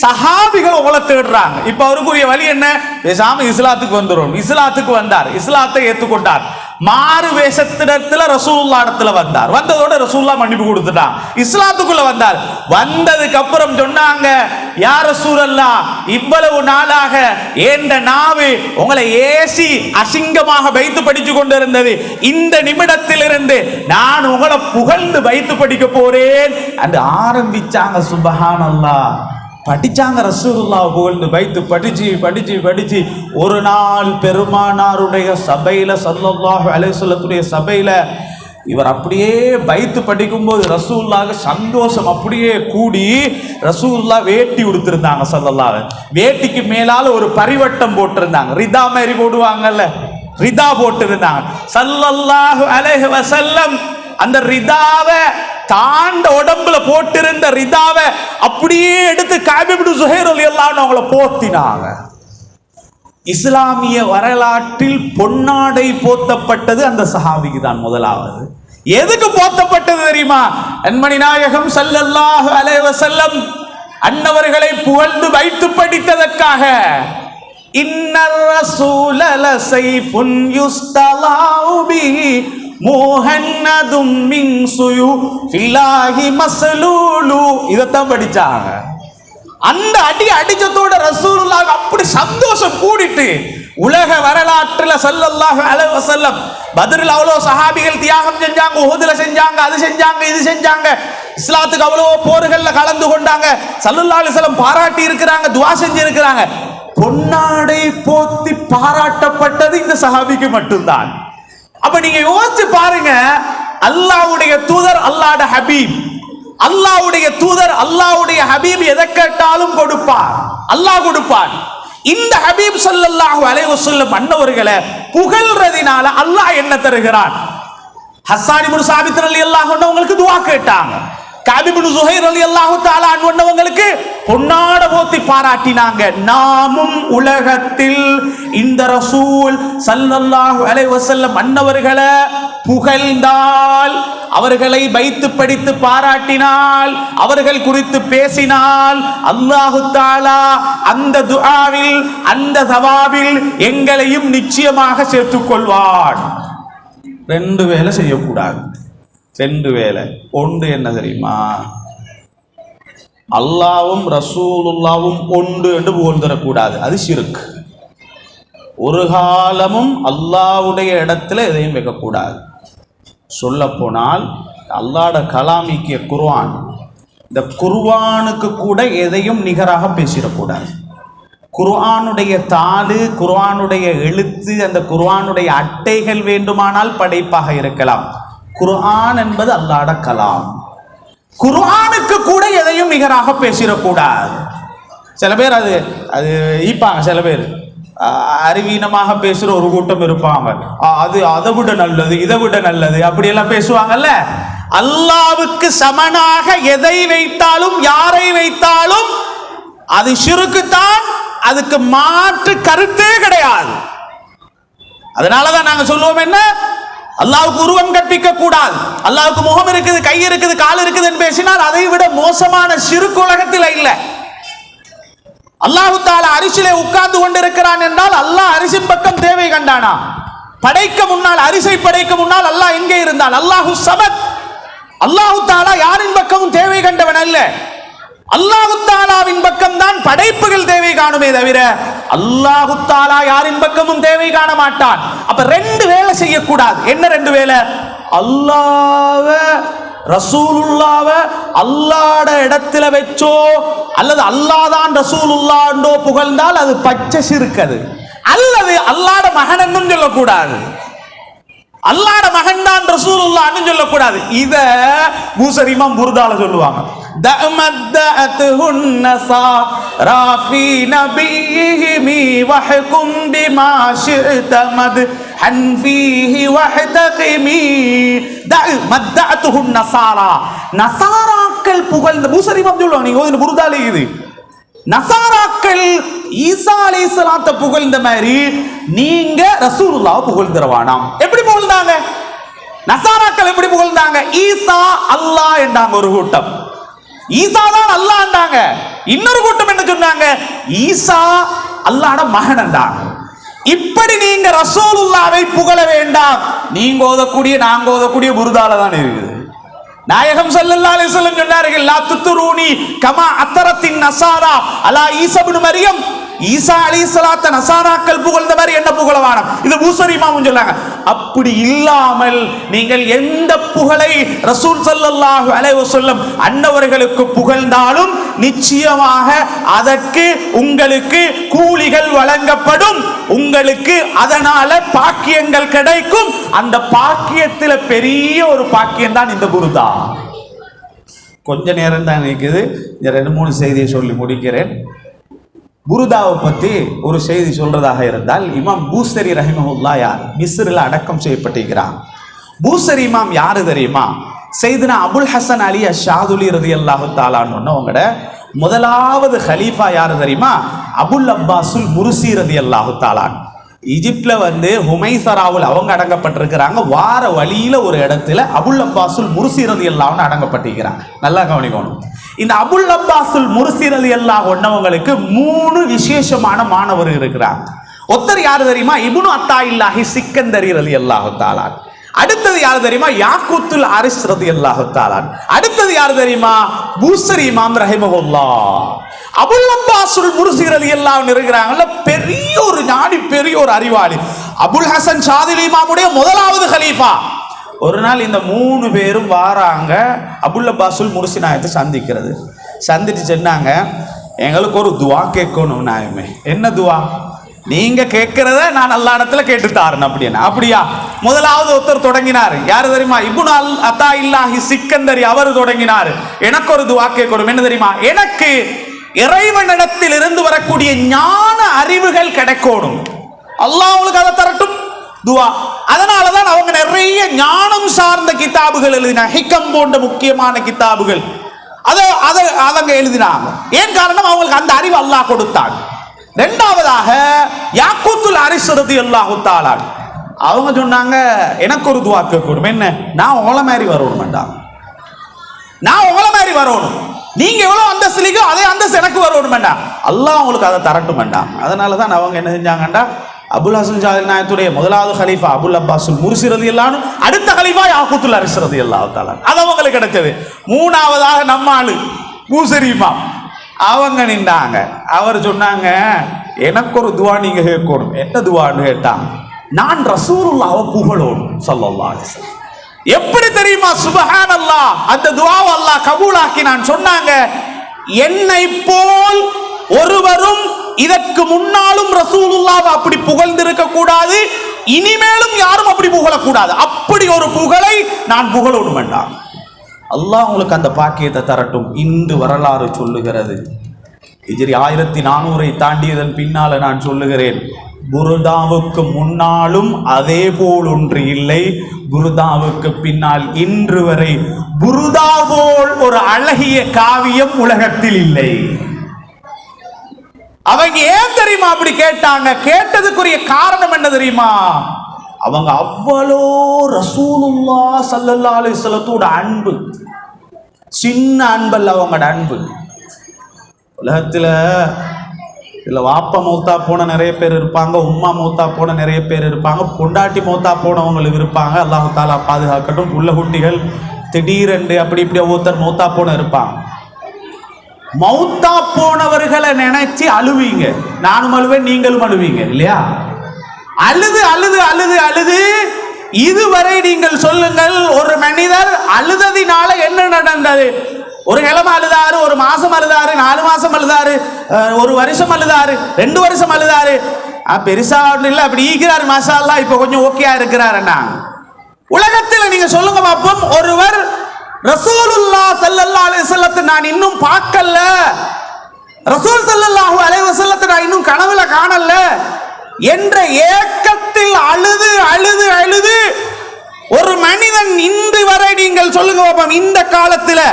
சஹாபிகள் உங்களை தேடுறாங்க. இப்ப அவருக்குரிய வழி என்ன? பேசாம இஸ்லாத்துக்கு வந்துடும். இஸ்லாத்துக்கு வந்தார், இஸ்லாத்தை ஏற்றுக்கொண்டார். மாறு வேஷத்திடத்துல ரசூலுல்லாஹ் இடத்துல வந்தார். வந்ததோட ரசூலுல்லாஹ் மன்னிப்பு கொடுத்துட்டான், இஸ்லாத்துக்குள்ள வந்தார். வந்ததுக்கு அப்புறம் சொன்னாங்க, யா ரசூலல்லாஹ், இவ்வளவு நாளாக ஏண்ட நாவு உங்களை ஏசி அசிங்கமாக வைத்து படிச்சு கொண்டிருந்தது. இந்த நிமிடத்திலிருந்து நான் உங்களை புகழ்ந்து வைத்து படிக்க போறேன் என்று ஆரம்பிச்சாங்க. சுப்ஹானல்லாஹ். படிச்சாங்க, ரசூலுல்லாஹ் புகழ்ந்து வைத்து படிச்சு படிச்சு படிச்சு ஒரு நாள் பெருமானாருடைய சபையில, ஸல்லல்லாஹு அலைஹி வஸல்லத்துடைய சபையில இவர் அப்படியே பைத்து படிக்கும்போது ரசூலுல்லாஹ் சந்தோஷம் அப்படியே கூடி, ரசூலுல்லாஹ் வேட்டி உடுத்திருந்தாங்க. ஸல்லல்லாஹு வேட்டிக்கு மேலால ஒரு பரிவட்டம் போட்டிருந்தாங்க. ரிதா மாதிரி போடுவாங்கல்ல, ரிதா போட்டிருந்தாங்க. ஸல்லல்லாஹு அலைஹி வஸல்லம் அந்த ரிதாவை தாண்ட உடம்புல போட்டிருந்த ரிதாவை அப்படியே எடுத்து கஅப் இப்னு ஸுஹைர் ரலியல்லாஹு அன்ஹு அவங்கள போத்தினாங்க. இஸ்லாமிய வரலாற்றில் பொன்னாடை போத்தப்பட்டது அந்த சஹாபிக்கு தான் முதலாவது. எதுக்கு போத்தப்பட்டது தெரியுமா? அன்மணி நாயகம் ஸல்லல்லாஹு அலைஹி வஸல்லம் அன்னவர்களை புகழ்ந்து வைத்து படித்ததற்காக. இன்னர் ரசூல லஸைஃபுன் யுஸ்தலாஉ பிஹி முஹன்னதும் மின் சுயூஃபில்லாஹி மஸ்லூலு. இதத்தான் படிச்சாங்க. அந்த அடி அடிச்சதோட ரசூலுல்லாஹ் அப்படி சந்தோஷம் கூடிட்டு, உலக வரலாற்றுல ஸல்லல்லாஹு அலைஹி வஸல்லம் பத்ரில் அவ்வளோ சஹாபிகள் தியாகம் செஞ்சாங்க, உஹுதுல செஞ்சாங்க, அது செஞ்சாங்க, இது செஞ்சாங்க, இஸ்லாத்துக்கு அவ்வளோ போர்கள்ல கலந்து கொண்டாங்க, ஸல்லல்லாஹு அலைஹி வஸல்லம் பாராட்டி இருக்கிறாங்க, துஆ செஞ்சு இருக்கிறாங்க. பொன்னாடை போத்தி பாராட்டப்பட்டது இந்த சஹாபிக்கு மட்டும்தான். அப்ப நீங்க யோசிச்சு பாருங்க, அல்லாஹ்வுடைய தூதர், அல்லாஹ்வுடைய ஹபீப், அல்லாஹ்வுடைய தூதர், அல்லாஹ்வுடைய ஹபீப் எதை கேட்டாலும் கொடுப்பார், அல்லாஹ் கொடுப்பார். இந்த ஹபீப் ஸல்லல்லாஹு அலைஹி வஸல்லம் அன்னவர்களை புகழ்றதினால அல்லாஹ் என்ன தருகிறான்? ஹஸ்ஸான் இப்னு சாபித் ரலியல்லாஹு அன்ஹு உங்களுக்கு துஆ கேட்டாங்க. கஅப் இப்னு ஸுஹைர் ரலியல்லாஹு தஆலா அன்ஹுவங்களுக்கு பொன்னாட போத்தி பாராட்டினாங்க. நாமும் உலகத்தில் இந்த ரசூல் ஸல்லல்லாஹு அலைஹி வஸல்லம் அன்னவர்களை புகழ்ந்தால், அவர்களை வைத்து படித்து பாராட்டினால், அவர்கள் குறித்து பேசினால், அல்லாஹு தஆலா அந்த துஆவில், அந்த தவாபில் எங்களையும் நிச்சயமாக சேர்த்துக் கொள்வான். ரெண்டு வேலை செய்யக்கூடாது, ரெண்டு வேலை. ஒன்று என்ன தெரியுமா? அல்லாவும் ரசூலுல்லாவும் ஒன்று என்று புகழ்ந்துடக்கூடாது, அது ஷிர்க். ஒரு காலமும் அல்லாவுடைய இடத்துல எதையும் வைக்கக்கூடாது. சொல்ல போனால் அல்லாஹ்வுடைய கலாமிக்கிய குர்ஆன், இந்த குர்ஆனுக்கு கூட எதையும் நிகராக பேசிடக்கூடாது. குர்ஆனுடைய தாளு, குர்ஆனுடைய எழுத்து, அந்த குர்ஆனுடைய அட்டைகள் வேண்டுமானால் படைப்பாக இருக்கலாம். குர்ஆன் என்பது அல்லாஹ்வுடைய கலாம். குர்ஆனுக்கு கூட எதையும் நிகராக பேசிடக்கூடாது. சில பேர் அது ஈப்பாங்க, சில பேர் அறிவீனமாக பேசுற ஒரு கூட்டம் இருப்பாங்க. அது அதை விட நல்லது, இதை விட நல்லது, அப்படியெல்லாம் பேசுவாங்கல்ல. அல்லாஹ்வுக்கு சமனாக எதை வைத்தாலும், யாரை வைத்தாலும் அது ஷிர்க்குத்தான், அதுக்கு மாற்று கருத்தே கிடையாது. அதனாலதான் நாங்க சொல்லுவோம், என்ன, அல்லாஹ்வுக்கு உருவம் கற்பிக்க கூடாது, அல்லாஹ்வுக்கு முகம் இருக்குது, கை இருக்குது, கால் இருக்குதுன்னு பேசினால் அதை விட மோசமான ஷிர்க் உலகத்தில் இல்லை. அல்லாஹு தஆலா அரிசிலே உட்கார்ந்து கொண்டிருக்கிறான் என்றால் அல்லாஹ் அரிசின் பக்கம் தேவை கண்டானா? படைக்க முன்னால், அரிசை படைக்க முன்னால் அல்லாஹ் எங்கே இருந்தான்? அல்லாஹு சமத். அல்லாஹு தஆலா யாரின் பக்கமும் தேவை கண்டவன் அல்ல. அல்லாஹு தஆலாவின் பக்கம் தான் படைப்புகள் தேவை காணுமே தவிர அல்லாஹு தஆலா யாரின் பக்கமும் தேவை காண மாட்டான். அப்ப ரெண்டு வேலை செய்யக்கூடாது. என்ன ரெண்டு வேலை? அல்லாஹ்வ ரசூலுல்லாஹ்வ அல்லாஹ்ட இடத்துல வச்சோ அல்லது அல்லாஹ் தான் ரசூலுல்லாஹ்ன்றோ புகழ்ந்தால் அது பச்சை சிறுக்கது. அல்லது அல்லாஹ்ட மகன் என்னும் சொல்லக்கூடாது, அல்லாஹ்ட மகன் தான் ரசூலுல்லாஹ்னு சொல்லக்கூடாது. இத பூசரி இமாம் புர்தால சொல்லுவாங்க. தஅமத்தஹுன் நஸாரா ஃபீ நபியிஹிமி வஹ்கும் பிமா ஷி'த மத்ஹன் ஃபீஹி வஹ்தகிமி. தஅமத்தஹுன் நஸாரா, நஸாராக்கள் புகழ்ந்த பூசரி இமாம் சொல்லுவாங்க. நீங்க ஓதுன புர்தால இது நஸாராக்கள் ஈசா அலைஹிஸ்ஸலாத்தை புகழ்ந்த மாதிரி நீங்க ரசூலுல்லாஹ் புகழ்ந்துறவானாம். எப்படி புகழ்ந்தாங்க? நஸாராக்கள் எப்படி புகழ்ந்தாங்க? ஈசா அல்லாஹ் என்றாங்க ஒரு கூட்டம், ஈசா தான் அல்லாஹ் என்றாங்க. இன்னொரு கூட்டம் என்ன சொன்னாங்க? ஈசா அல்லாஹ்ட மகன் என்றாங்க. இப்படி நீங்க ரசூலுல்லாஹ்வை புகழ வேண்டாம். நீங்க ஓதக்கூடிய நாங்க ஓதக்கூடிய புர்தால தான் இருக்குது. நாயகம் ஸல்லல்லாஹு அலைஹி வஸல்லம் சொன்னார்கள், லா துத்ரூனி கமா அத்தரத்தின் நஸாரா அலா ஈசா இப்னு மரியம். ஈசா அலைஹிஸ்ஸலாத்த நஸாராக்கள் புகழ்ந்த மாதிரி என்ன புகழவானம். இது பூசரி இமாமும் சொன்னாங்க. அப்படி இல்லாமல் நீங்கள் எந்த புகழை ரசூல் ஸல்லல்லாஹு அலைஹி வஸல்லம் அன்னவர்களுக்கு புகழ்ந்தாலும் நிச்சயமாக அதற்கு உங்களுக்கு கூலிகள் வழங்கப்படும், உங்களுக்கு அதனால பாக்கியங்கள் கிடைக்கும். அந்த பாக்கியத்தில் பெரிய ஒரு பாக்கியம் தான் இந்த புர்தா. கொஞ்ச நேரம் தான் இருக்குது, இந்த 2-3 செய்தியை சொல்லி முடிக்கிறேன். புர்தாவை பற்றி ஒரு செய்தி சொல்றதாக இருந்தால், இமாம் பூசரி ரஹிமஹுல்லாஹ் யார்? மிஸ்ரில் அடக்கம் செய்யப்பட்டிருக்கிறார். பூசரி இமாம் யாரு தெரியுமா? சையதுனா அபுல் ஹசன் அலி அஷாதுலி ரலியல்லாஹு தஆலான்னு உங்களோட முதலாவது ஹலீஃபா யாரு தெரியுமா? அபுல் அப்பாசுல் முர்சி ரலியல்லாஹு தஆலா. ஈஜிப்ட்ல ஹுமைசராவுல் அவங்க அடங்கப்பட்டிருக்கிறாங்க. வார வழியில ஒரு இடத்துல அபுல் அப்பாசுல் முர்சி ரலியல்லாஹு அடங்கப்பட்டிருக்கிறாங்க. நல்லா கவனிக்கணும். இந்த அபுல் அப்பாசுல் முர்சி ரலியல்லாஹு அன்ஹுங்களுக்கு 3 விசேஷமான மாணவர் இருக்கிறாங்க. ஒருத்தர் யாரு தெரியுமா? இப்னு அத்தாயில்லாஹி சிக்கந்தரி ரலியல்லாஹு தஆலா. அடுத்தது யாரு தெரியுமா? யாக்கூத்துல் அரிஸ் ரலியல்லாஹு தஆலா. அடுத்தது யாரு தெரியுமா? பூசரி இமாம் ரஹிமஹுல்லாஹ். அபுல் அப்பாசுல் முர்சி ரலியல்லாஹு இருக்கிறாங்கல்ல, பெரிய ஒரு ஞானி, பெரிய ஒரு அறிவாளி. அபுல் ஹசன் ஷாதிலி இமாமுடைய முதலாவது கலீஃபா. ஒரு நாள் இந்த 3 பேரும் வாராங்க அபுல் அப்பாசுல் முர்சி நாயத்தை சந்திக்கிறது. சந்திச்சு சொன்னாங்க, எங்களுக்கு ஒரு துவா கேட்கணும் நாயமே. என்ன துவா? நீங்க கேட்கிறத நான் அல்லா இடத்துல கேட்டு தாரேன் அப்படின்னா. அப்படியா? முதலாவது ஒருத்தர் தொடங்கினார். யாரு தெரியுமா? இப்னு அத்தாயில்லாஹி சிக்கந்தரி அவர் தொடங்கினார். எனக்கு ஒரு துவா கேட்கணும். என்ன தெரியுமா? எனக்கு இறைவனிடத்தில் இருந்து வரக்கூடிய ஞான அறிவுகள் கிடைக்கணும். அல்லாஹ் உங்களுக்கு அதை தரட்டும் துவா. அதனாலதான் அவங்க நிறைய ஞானம் சார்ந்த கிதாபுகள் எழுதினாங்க. ஹிக்கம் போன்ற முக்கியமான கிதாபுகள் அவங்க எழுதினாங்க. ஏன் காரணம்? அவங்களுக்கு அந்த அறிவு அல்லாஹ் கொடுத்தாங்க. இரண்டாவதாக யாக்கூத்துல் அரிஸ் ரலியல்லாஹு தஆலா அவங்க சொன்னாங்க, எனக்கு ஒரு துவா கேட்கணும். என்ன? நான் உங்களை மாதிரி வரணும், நான் உங்களை மாதிரி வரணும். நீங்க எவ்வளவு அந்தஸ்திலிக்கோ அதே அந்தஸ்து எனக்கு வரணும் வேண்டாம். அல்லாஹ் உங்களுக்கு அதை தரட்டும் வேண்டாம். அதனால தான் அவங்க என்ன செஞ்சாங்கண்டா, அபுல் ஹசன் ஷாதிலி நாயத்துடைய முதலாவது ஹலீஃபா அபுல் அப்பாசுல் முர்சி ரலியல்லாஹு, அடுத்த ஹலீஃபா யாக்கூத்துல் அரிஸ் ரலியல்லாஹு தஆலா. அது அவங்களுக்கு கிடைச்சது. மூணாவதாக நம்ம ஆளு பூசரி இமாம் அவங்க நின்றாங்க. அவர் சொன்னாங்க, எனக்கு ஒரு துவா நீங்க கேட்கணும். என்ன துவான்னு கேட்டாங்க, நான் ரசூலுல்லாஹ்வை புகழணும் ஸல்லல்லாஹு அலைஹி வஸல்லம். எப்படி தெரியுமா? சுப்ஹானல்லாஹ். அந்த துவாவை அல்லாஹ் கபூலாக்கி நான் சொன்னாங்க, என்னை போல் ஒருவரும் இதற்கு முன்னாலும் ரசூலுல்லாஹ்வை அப்படி புகழ்ந்திருக்க கூடாது, இனிமேலும் யாரும் அப்படி புகழக்கூடாது. அப்படி ஒரு புகழை நான் புகழணும் வேண்டாம். அல்லாஹ் உங்களுக்கு அந்த பாக்கியத்தை தரட்டும். இன்று வரலாறு சொல்லுகிறது, ஹிஜ்ரி 1400 தாண்டியதன் பின்னால நான் சொல்லுகிறேன், புர்தாவுக்கு முன்னாலும் அதே போல் ஒன்று இல்லை, புர்தாவுக்கு பின்னால் இன்று வரை புர்தா போல் ஒரு அழகிய காவியம் உலகத்தில் இல்லை. அவங்க ஏன் தெரியுமா அப்படி கேட்டாங்க? கேட்டதுக்குரிய காரணம் என்ன தெரியுமா? அவங்க அவ்வளோ ரசூலுல்லாஹ் ஸல்லல்லாஹு அலைஹி வஸல்லத்தோட அன்பு, சின்ன அன்பல்ல அவங்களோட அன்பு. உலகத்தில் இதில் வாப்பா மௌத்தா போன நிறைய பேர் இருப்பாங்க, உம்மா மௌத்தா போன நிறைய பேர் இருப்பாங்க, பொண்டாட்டி மௌத்தா போனவங்களுக்கு இருப்பாங்க. அல்லாஹ் தாலா பாதுகாக்கட்டும். உள்ள குட்டிகள் திடீரென்று அப்படி இப்படி ஒவ்வொருத்தர் மௌத்தா போன இருப்பாங்க. மௌத்தா போனவர்களை நினைச்சு அழுவீங்க. நானும் அழுவேன், நீங்களும் அழுவீங்க இல்லையா? அழுது அழுது அழுது அழுது இதுவரை நீங்கள் சொல்லுங்கள், ஒரு மனிதர் அழுததினால என்ன நடந்தது? ஒரு கிழமை அழுதாரு, ஒரு மாசம் அழுதாரு, 4 மாசம் அழுதாரு, ஒரு வருஷம் அழுதாரு, 2 வருஷம் அழுதாரு, பெருசா ஒன்றும் இல்லை, அப்படி ஈக்கிறார் மாஷா அல்லாஹ், இப்ப கொஞ்சம் ஓகேயா இருக்கிறாருன்னா. உலகத்தில் நீங்க சொல்லுங்க பாப்போம், ஒருவர் ரசூலுல்லாஹ் ஸல்லல்லாஹு அலைஹி வஸல்லத்தை நான் இன்னும் பார்க்கல, ரசூல் ஸல்லல்லாஹு அலைஹி வஸல்லத்தை நான் இன்னும் கனவுல காணல என்ற ஏக்கத்தில் அழுது அழுது அழுது ஒரு மனிதன் இன்று வரை நீங்கள் சொல்லுங்க பாப்போம், இந்த காலத்தில்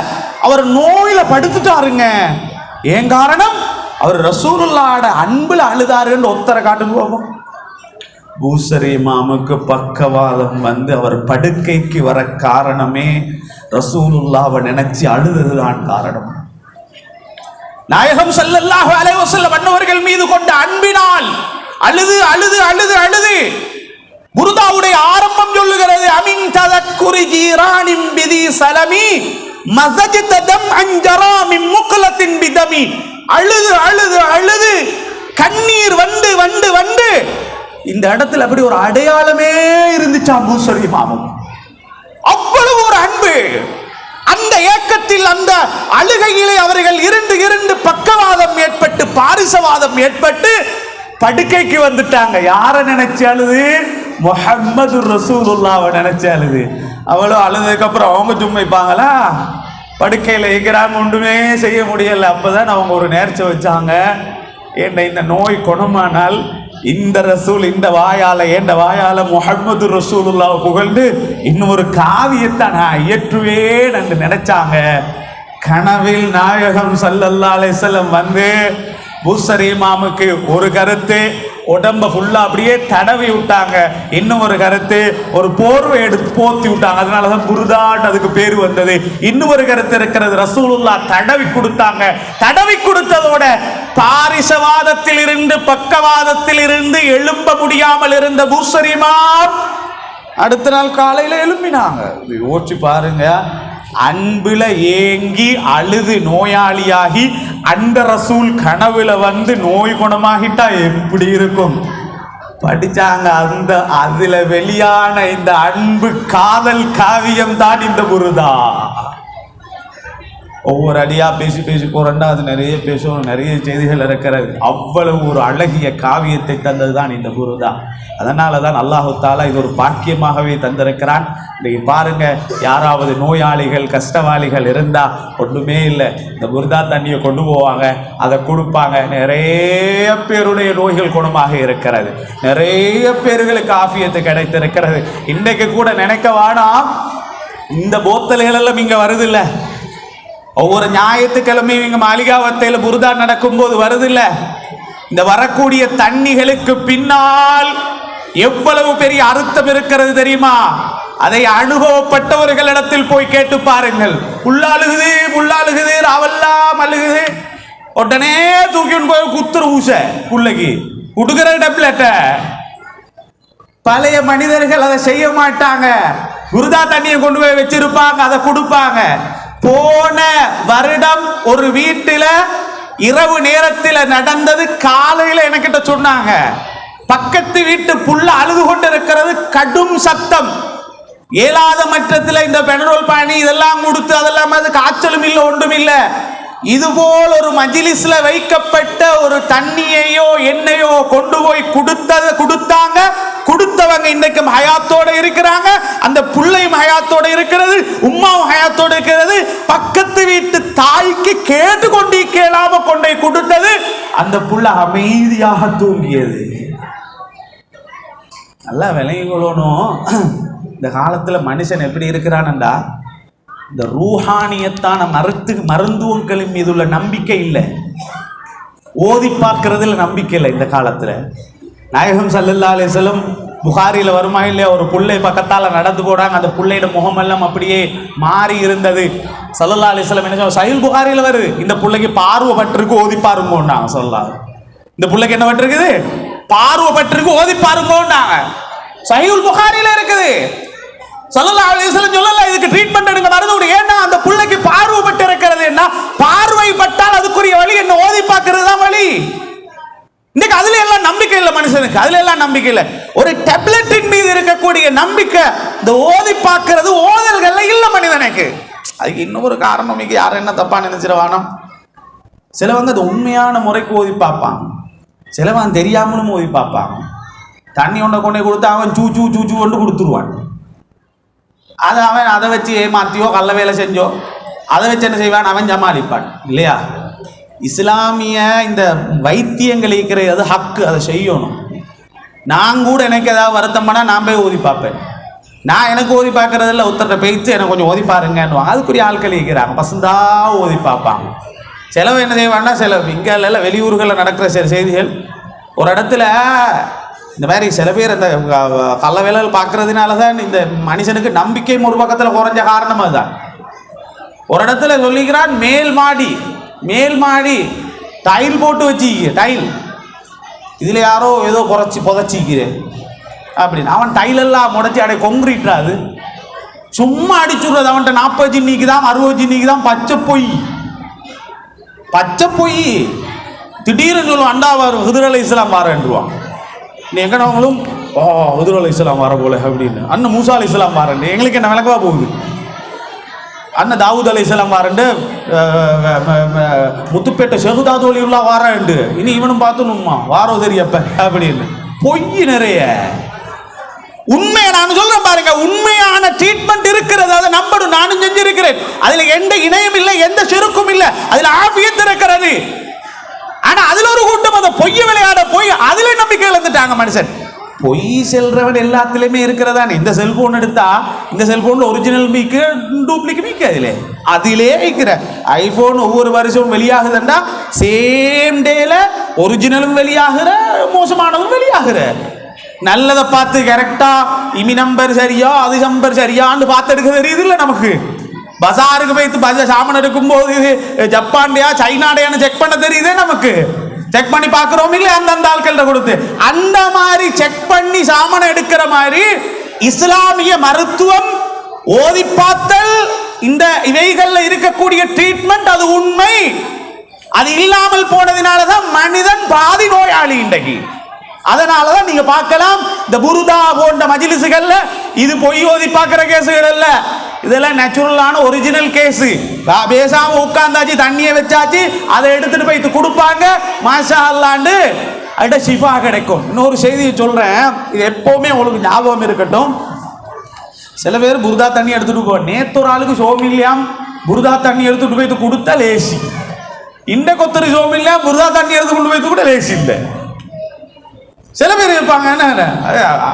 அவர் நோயில படுத்துட்டாருங்க. ஏன் காரணம்? அவர் ரசூலுல்லாஹ்வோட அன்புல அழுதாருன்னு ஒத்தரை காட்டுங்க பாப்போம். பூசரி இமாமுக்கு பக்கவாதம் வந்து அவர் படுக்கைக்கு வர காரணமே ரசூலுல்லாஹ்வை நினைச்சு அழுததுதான் காரணம். நாயகம் ஸல்லல்லாஹு அலைஹி வஸல்லம் அன்னவர்கள் மீது கொண்ட அன்பினால் அழுது அழுது அழுது அழுது புர்தாவுடைய ஆரம்பம் சொல்லுகிறது, அமின் ததக்குரி ஜீரானின் பிதி சலமி மஸஜத தம்அன் ஜராமின் முக்லத்தின் பிதமி. அழுது அழுது அழுது கண்ணீர் வந்து வந்து வந்து இந்த இடத்துல அப்படி ஒரு அடையாளமே இருந்துச்சாம் பூசரி இமாமும். அவ்வளவு ஒரு அன்பு. அந்த ஏக்கத்தில், அந்த அழுகையிலே அவர்கள் இரண்டு பக்கவாதம் ஏற்பட்டு பாரிசவாதம் ஏற்பட்டு படுக்கைக்கு வந்துட்டாங்க. யாரை நினைச்சு அழுது? முஹம்மது ரசூலுல்லாஹ்வை நினைச்சு அழுது. அவ்வளோ அழுதுக்கு அப்புறம் அவங்க சும்மைப்பாங்களா? படுக்கையில் இருக்கிறாங்க, ஒன்றுமே செய்ய முடியல. அப்பதான் அவங்க ஒரு நேர்ச்சை வச்சாங்க, ஏண்ட இந்த நோய் குணமானால் இந்த ரசூல் இந்த வாயால, ஏண்ட வாயால முஹம்மது ரசூலுல்லாஹ் புகழ்ந்து இன்னும் ஒரு காவியத்தை நான் இயற்றுவேன் என்று நினைச்சாங்க. கனவில் நாயகம் ஸல்லல்லாஹு அலைஹி வஸல்லம் வந்து பூசரி இமாமுக்கு ஒரு கருத்து, உடம்ப ஃபுல்லா அப்படியே தடவி விட்டாங்க. இன்னும் ஒரு கருத்து, ஒரு போர்வை எடுத்து போத்தி விட்டாங்க. அதனாலதான் புர்தாட் அதுக்கு பேர் வந்தது. இன்னும் ஒரு கருத்து இருக்கிறது, ரசூலுல்லாஹ் தடவி கொடுத்தாங்க. தடவி கொடுத்ததோட பாரிசவாதத்தில் இருந்து பக்கவாதத்தில் இருந்து எழும்ப முடியாமல் இருந்த பூசரி இமாம் அடுத்த நாள் காலையில எழும்பினாங்க. யோசிச்சு பாருங்க, அன்புல ஏங்கி அழுது நோயாளியாகி அந்த ரசூல் கனவுல வந்து நோய் குணமாகிட்டா எப்படி இருக்கும்? படிச்சாங்க. அந்த அதுல வெளியான இந்த அன்பு காதல் காவியம் தான் இந்த புர்தா. ஒவ்வொரு அடியா பேசி பேசி போறேன்டா, அது நிறைய பேசும், நிறைய செய்திகள் இருக்கிறது. அவ்வளவு ஒரு அழகிய காவியத்தை தந்தது தான் இந்த புர்தா. அதனால தான் அல்லாஹு தாலா இது ஒரு பாக்கியமாகவே தந்திருக்கிறான். இன்னைக்கு பாருங்க, யாராவது நோயாளிகள் கஷ்டவாளிகள் இருந்தா ஒன்றுமே இல்லை, இந்த புர்தா தண்ணியை கொண்டு போவாங்க, அதை கொடுப்பாங்க. நிறைய பேருடைய நோய்கள் குணமாக இருக்கிறது, நிறைய பேர்களுக்கு ஆஃபியத்து கிடைத்திருக்கிறது. இன்றைக்கு கூட நினைக்க வேணாம், இந்த போத்தல்கள் எல்லாம் இங்க வருது இல்ல, ஒவ்வொரு ஞாயிற்றுக்கிழமையும் இங்க மாளிகாவத்தையில புர்தா நடக்கும்போது வருது இல்ல, இந்த வரக்கூடிய தண்ணிகளுக்கு பின்னால் எவ்வளவு பெரிய அர்த்தம் இருக்கிறது தெரியுமா? அதை அனுபவப்பட்டவர்களிடத்தில் போய் கேட்டு பாருங்கள். உள்ளாளுகுது உள்ளாளுகுது ராவெல்லாம் அழுகுது, உடனே தூக்கின்னு போய் குத்துரு ஊச பிள்ளைக்கு குடுக்கிற டெப்லெட்ட. பழைய மனிதர்கள் அதை செய்ய மாட்டாங்க, புர்தா தண்ணியை கொண்டு போய் வச்சிருப்பாங்க, அதை கொடுப்பாங்க. போன வருடம் ஒரு வீட்டில இரவு நேரத்தில் நடந்தது. காலையில என்கிட்ட சொன்னாங்க, பக்கத்து வீட்டு புள்ள அழுது கொண்டு இருக்கிறது, கடும் சத்தம். ஏலாத மற்றத்தில் இந்த பெட்ரோல் பானி இதெல்லாம் கொடுத்து அதெல்லாம் அது காய்ச்சலும் இல்லை ஒன்றும் இல்லை. இதுபோல் ஒரு மஜ்லிஸ்ல வைக்கப்பட்ட ஒரு தண்ணியையோ எண்ணெயோ கொண்டு போய் கொடுத்தாங்க. கொடுத்தவங்க இன்றைக்கும் ஹயாத்தோட இருக்கிறாங்க, அந்த புள்ளையும் ஹயாத்தோட இருக்கிறது, உம்மாவும் ஹயாத்தோட இருக்கிறது. பக்கத்து வீட்டு தாய்க்கு கேட்டு கொண்டு கேளாம கொண்டே கொடுத்தது, அந்த புள்ள அமைதியாக தூங்கியது. நல்லா விளங்கி கொள்ளணும். இந்த காலத்துல மனுஷன் எப்படி இருக்கிறான்டா, இந்த ரூஹானியத்தான மருந்துவங்களின் மீது உள்ள நம்பிக்கை இல்லை, ஓதி பார்க்கறதுல நம்பிக்கை இல்லை இந்த காலத்துல. நாயகம் ஸல்லல்லாஹு அலைஹி வஸல்லம் புகாரில வருமா இல்லையா, ஒரு புள்ளை பக்கத்தால நடந்து போறாங்க, அந்த புள்ளையோட முகமெல்லாம் அப்படியே மாறி இருந்தது. ஸல்லல்லாஹு அலைஹி வஸல்லம் என்ன சொல்றாங்க, சஹீஹ் புகாரில வருது, இந்த புள்ளைக்கு பார்வை பட்டிருக்கு, ஓதி பாருங்கன்னாங்க ஸல்லல்லாஹு. இந்த புள்ளைக்கு என்ன பட்டிருக்குது? பார்வை பட்டிருக்கு, ஓதி பாருங்கோண்டாங்க. சஹீஹுல் புகாரில இருக்குது. ஸல்லல்லாஹு அலைஹி வஸல்லம் சொல்லல இதுக்கு ட்ரீட்மெண்ட் எடுங்க மருந்து. ஏன்னா அந்த புள்ளைக்கு பார்வை பட்டு இருக்கிறது. என்ன பார்வை பட்டால் அதுக்குரிய வழி என்ன? ஓதி பார்க்கிறது தான் வழி. இன்னைக்கு அதுல எல்லாம் நம்பிக்கை இல்லை மனுஷனுக்கு. அதுல எல்லாம் நம்பிக்கை இல்லை. ஒரு டேப்லெட்டின் மீது இருக்கக்கூடிய நம்பிக்கை இந்த ஓதி பார்க்கிறது ஓதல்கள்ல இல்ல மனிதனுக்கு. அதுக்கு இன்னொரு காரணம் இங்க யாரும் என்ன தப்பா நினைச்சிருவானோ, சிலவங்க அது உண்மையான முறைக்கு ஓதி பார்ப்பாங்க, சிலவன் தெரியாமலும் ஓதி பார்ப்பாங்க. தண்ணி ஒன்றை கொண்டே கொடுத்து அவன் சூ சூ சூ சூ கொண்டு கொடுத்துருவான். அவன் அதை வச்சு ஏமாத்தியோ கள்ள வேலை செஞ்சோ அதை வச்சு என்ன செய்வான்? அவன் சமாளிப்பான் இல்லையா? இஸ்லாமிய இந்த வைத்தியங்கள் இருக்கிறது ஹக்கு, அதை செய்யணும். நான் கூட எனக்கு ஏதாவது வருத்தம் பண்ணால் நான் போய் ஓதி பார்ப்பேன். நான் எனக்கு ஓதி பார்க்கறதில்ல, ஒருத்தர்கிட்ட பேச்சு எனக்கு கொஞ்சம் ஓதி பாருங்கன்னுவாங்க. அதுக்குரிய ஆட்கள் இருக்கிறாங்க, பசந்தா ஓதி பார்ப்பாங்க. செலவு என்ன செய்வான்னா, செலவு இங்கே இல்லை, வெளியூர்களில் நடக்கிற சில செய்திகள். ஒரு இடத்துல இந்த மாதிரி சில பேர் இந்த கள்ள வேலைகள் பார்க்கறதுனால தான் இந்த மனுஷனுக்கு நம்பிக்கை ஒரு பக்கத்தில் குறைஞ்ச காரணம் அதுதான். ஒரு இடத்துல சொல்லிக்கிறான், மேல் மாடி டைல் போட்டு வச்சுக்க, டைல் இதில் யாரோ ஏதோ புதைச்சிக்கிறேன் அப்படின்னு. அவன் டைல் எல்லாம் முடைச்சி அடைய கொங்கிட்டாது, சும்மா அடிச்சுடுறது. அவன்கிட்ட 40 ஜின்னிக்கு தான் 60 ஜின்னிக்கு தான் பச்சை பொய். திடீர்னு சொல்லுவான், அண்டா வரும் ஹிதர் அலைஹிஸ்ஸலாம் வாரன்றுவான். நீ எங்கனவங்களும் ஹிதர் அலைஹிஸ்ஸலாம் வர போல அப்படின்னு. அண்ணன் மூசா அலைஹிஸ்ஸலாம் வாரன், எங்களுக்கு என்ன விளக்கவா போகுது? அண்ணன் தாவூத் அலைஹிஸ்ஸலாம் வாரண்டு, முத்துப்பேட்டை ஷஹுதாத் வலியுல்லாஹ் வாரண்டு. இனி இவனும் பார்த்துணுமா வாரோ தெரியப்ப அப்படின்னு. பொய் நிறைய. உண்மையை நான் சொல்றேன் பாருங்க, உண்மையான ட்ரீட்மெண்ட் இருக்கிறது, அதை நம்பணும். நானும் செஞ்சிருக்கிறேன். அதுல எந்த இணையும் இல்லை, எந்த செருக்கும் இல்லை, அதுல ஆஃபியத் இருக்கிறது. ஆனா அதுல ஒரு கூட்டம் அந்த பொய்ய விளையாட போய் அதுல நம்பிக்கை இழந்துட்டாங்க மனுஷன். பொய் செல்றவன் எல்லாத்துலயுமே இருக்கிறதானே. இந்த செல்போன் எடுத்தா இந்த செல்போன்ல ஒரிஜினல் மீக்கு டூப்ளிகேட் மீக்கு அதிலே இருக்கிற ஐபோன் ஒவ்வொரு வருஷமும் வெளியாகுதுன்னா சேம் டேல ஒரிஜினலும் வெளியாகிற, மோசமானதும் வெளியாகிற. நல்லதை பார்த்து கரெக்டா இமி நம்பர் சரியா அது நம்பர் சரியான்னு பார்த்து எடுக்க தெரியுது இல்லை நமக்கு. பசாருக்கு போய் சாமான் எடுக்கும் போது இது ஜப்பான்டையா சைனாடையான்னு செக் பண்ண தெரியுதே நமக்கு. செக் பண்ணி பார்க்கிறோம் இல்லை அந்தந்த ஆட்கள்கிட்ட கொடுத்து. அந்த மாதிரி செக் பண்ணி சாமான் எடுக்கிற மாதிரி இஸ்லாமிய மருத்துவம் ஓதி பார்த்தல் இந்த இவைகள்ல இருக்கக்கூடிய ட்ரீட்மெண்ட் அது உண்மை. அது இல்லாமல் போனதினாலதான் மனிதன் பாதி நோயாளி இன்றைக்கு. அதனாலதான் நீங்க பார்க்கலாம் இந்த புருதா போன்ற மஜ்லிஸ்கள்ல இது பொய் ஓதி பார்க்கிற கேஸுகள் அல்ல, இதெல்லாம் நேச்சுரலான ஒரிஜினல் கேஸ். பேசாம உட்கார்ந்தாச்சு, தண்ணியை வச்சாச்சு, அதை எடுத்துட்டு போய் கொடுப்பாங்க, மாஷா அல்லாண்டு அட ஷிஃபா கிடைக்கும். இன்னொரு செய்தியை சொல்றேன், இது எப்பவுமே உங்களுக்கு ஞாபகம் இருக்கட்டும். சில பேர் புருதா தண்ணி எடுத்துட்டு போ, நேத்து ஒரு ஆளுக்கு சோமில்லையாம் புருதா தண்ணி எடுத்துட்டு போய் கொடுத்தா லேசி. இந்த கொத்தரி சோமில்லையா புருதா தண்ணி எடுத்து கொண்டு போய் கூட லேசி இல்லை. சில பேர் இருப்பாங்க, என்ன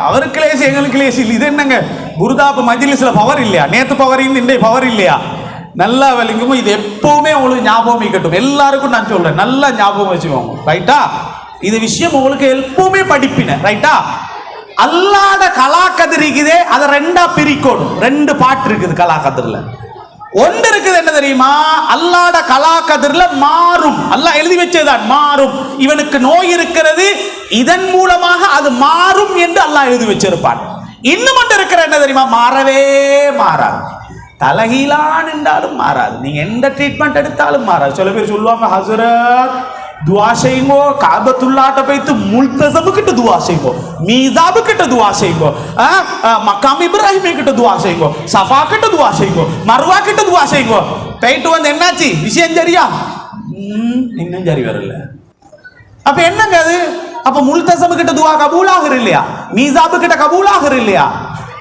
அவருக்கு லேசி எங்களுக்கு லேசி இல்லை. இது என்னங்க புருதா மஜ்லிஸ்ல பவர் இல்லையா? நேத்து பவர் இன்றைய பவர் இல்லையா? நல்லா விளங்குமோ. இது எப்பவுமே உங்களுக்கு ஞாபகம் இருக்கட்டும். எல்லாருக்கும் நான் சொல்றேன், நல்லா ஞாபகம் வச்சுக்கோங்க, ரைட்டா? இது விஷயம் உங்களுக்கு எப்பவுமே படிப்பின, ரைட்டா? அல்லாத கலாக்கதிர் இருக்குதே, அதை ரெண்டா பிரிக்கணும். 2 பாட்டு இருக்குது கலாக்கதிர்ல. ஒன்று இருக்குது என்ன தெரியுமா? அல்லாட கலாக்கதிர்ல மாறும், அல்லாஹ் எழுதி வச்சதுதான் மாறும். இவனுக்கு நோய் இருக்கிறது, இதன் மூலமாக அது மாறும் என்று அல்லாஹ் எழுதி வச்சிருப்பான். இன்னும் ஒன்று இருக்கிற என்ன தெரியுமா? மாறவே மாறாது. தலகீழான் என்றாலும் மாறாது, நீங்க எந்த ட்ரீட்மெண்ட் எடுத்தாலும் மாறாது. சில பேர் சொல்லுவாங்க, ஹசரத் துவா செய்யுங்கோ, காபத்துல்லாட்ட போய்த்து முல்தஸம் கிட்ட துவா செய்யுங்கோ, மீசாபு கிட்ட துவா செய்யுங்கோ, மக்காம் இப்ராஹிம் கிட்ட துவா செய்யுங்கோ, சஃபா கிட்ட துவா செய்யுங்கோ, மர்வா கிட்ட துவா செய்யுங்கோ. போயிட்டு வந்து என்னாச்சு விஷயம் சரியா? இன்னும் சரி வரல. அப்ப என்னங்க அது? அப்ப முல்தஸம் கிட்ட துவா கபூல் ஆகுற இல்லையா? மீசாபு கிட்ட கபூல் ஆகுற இல்லையா?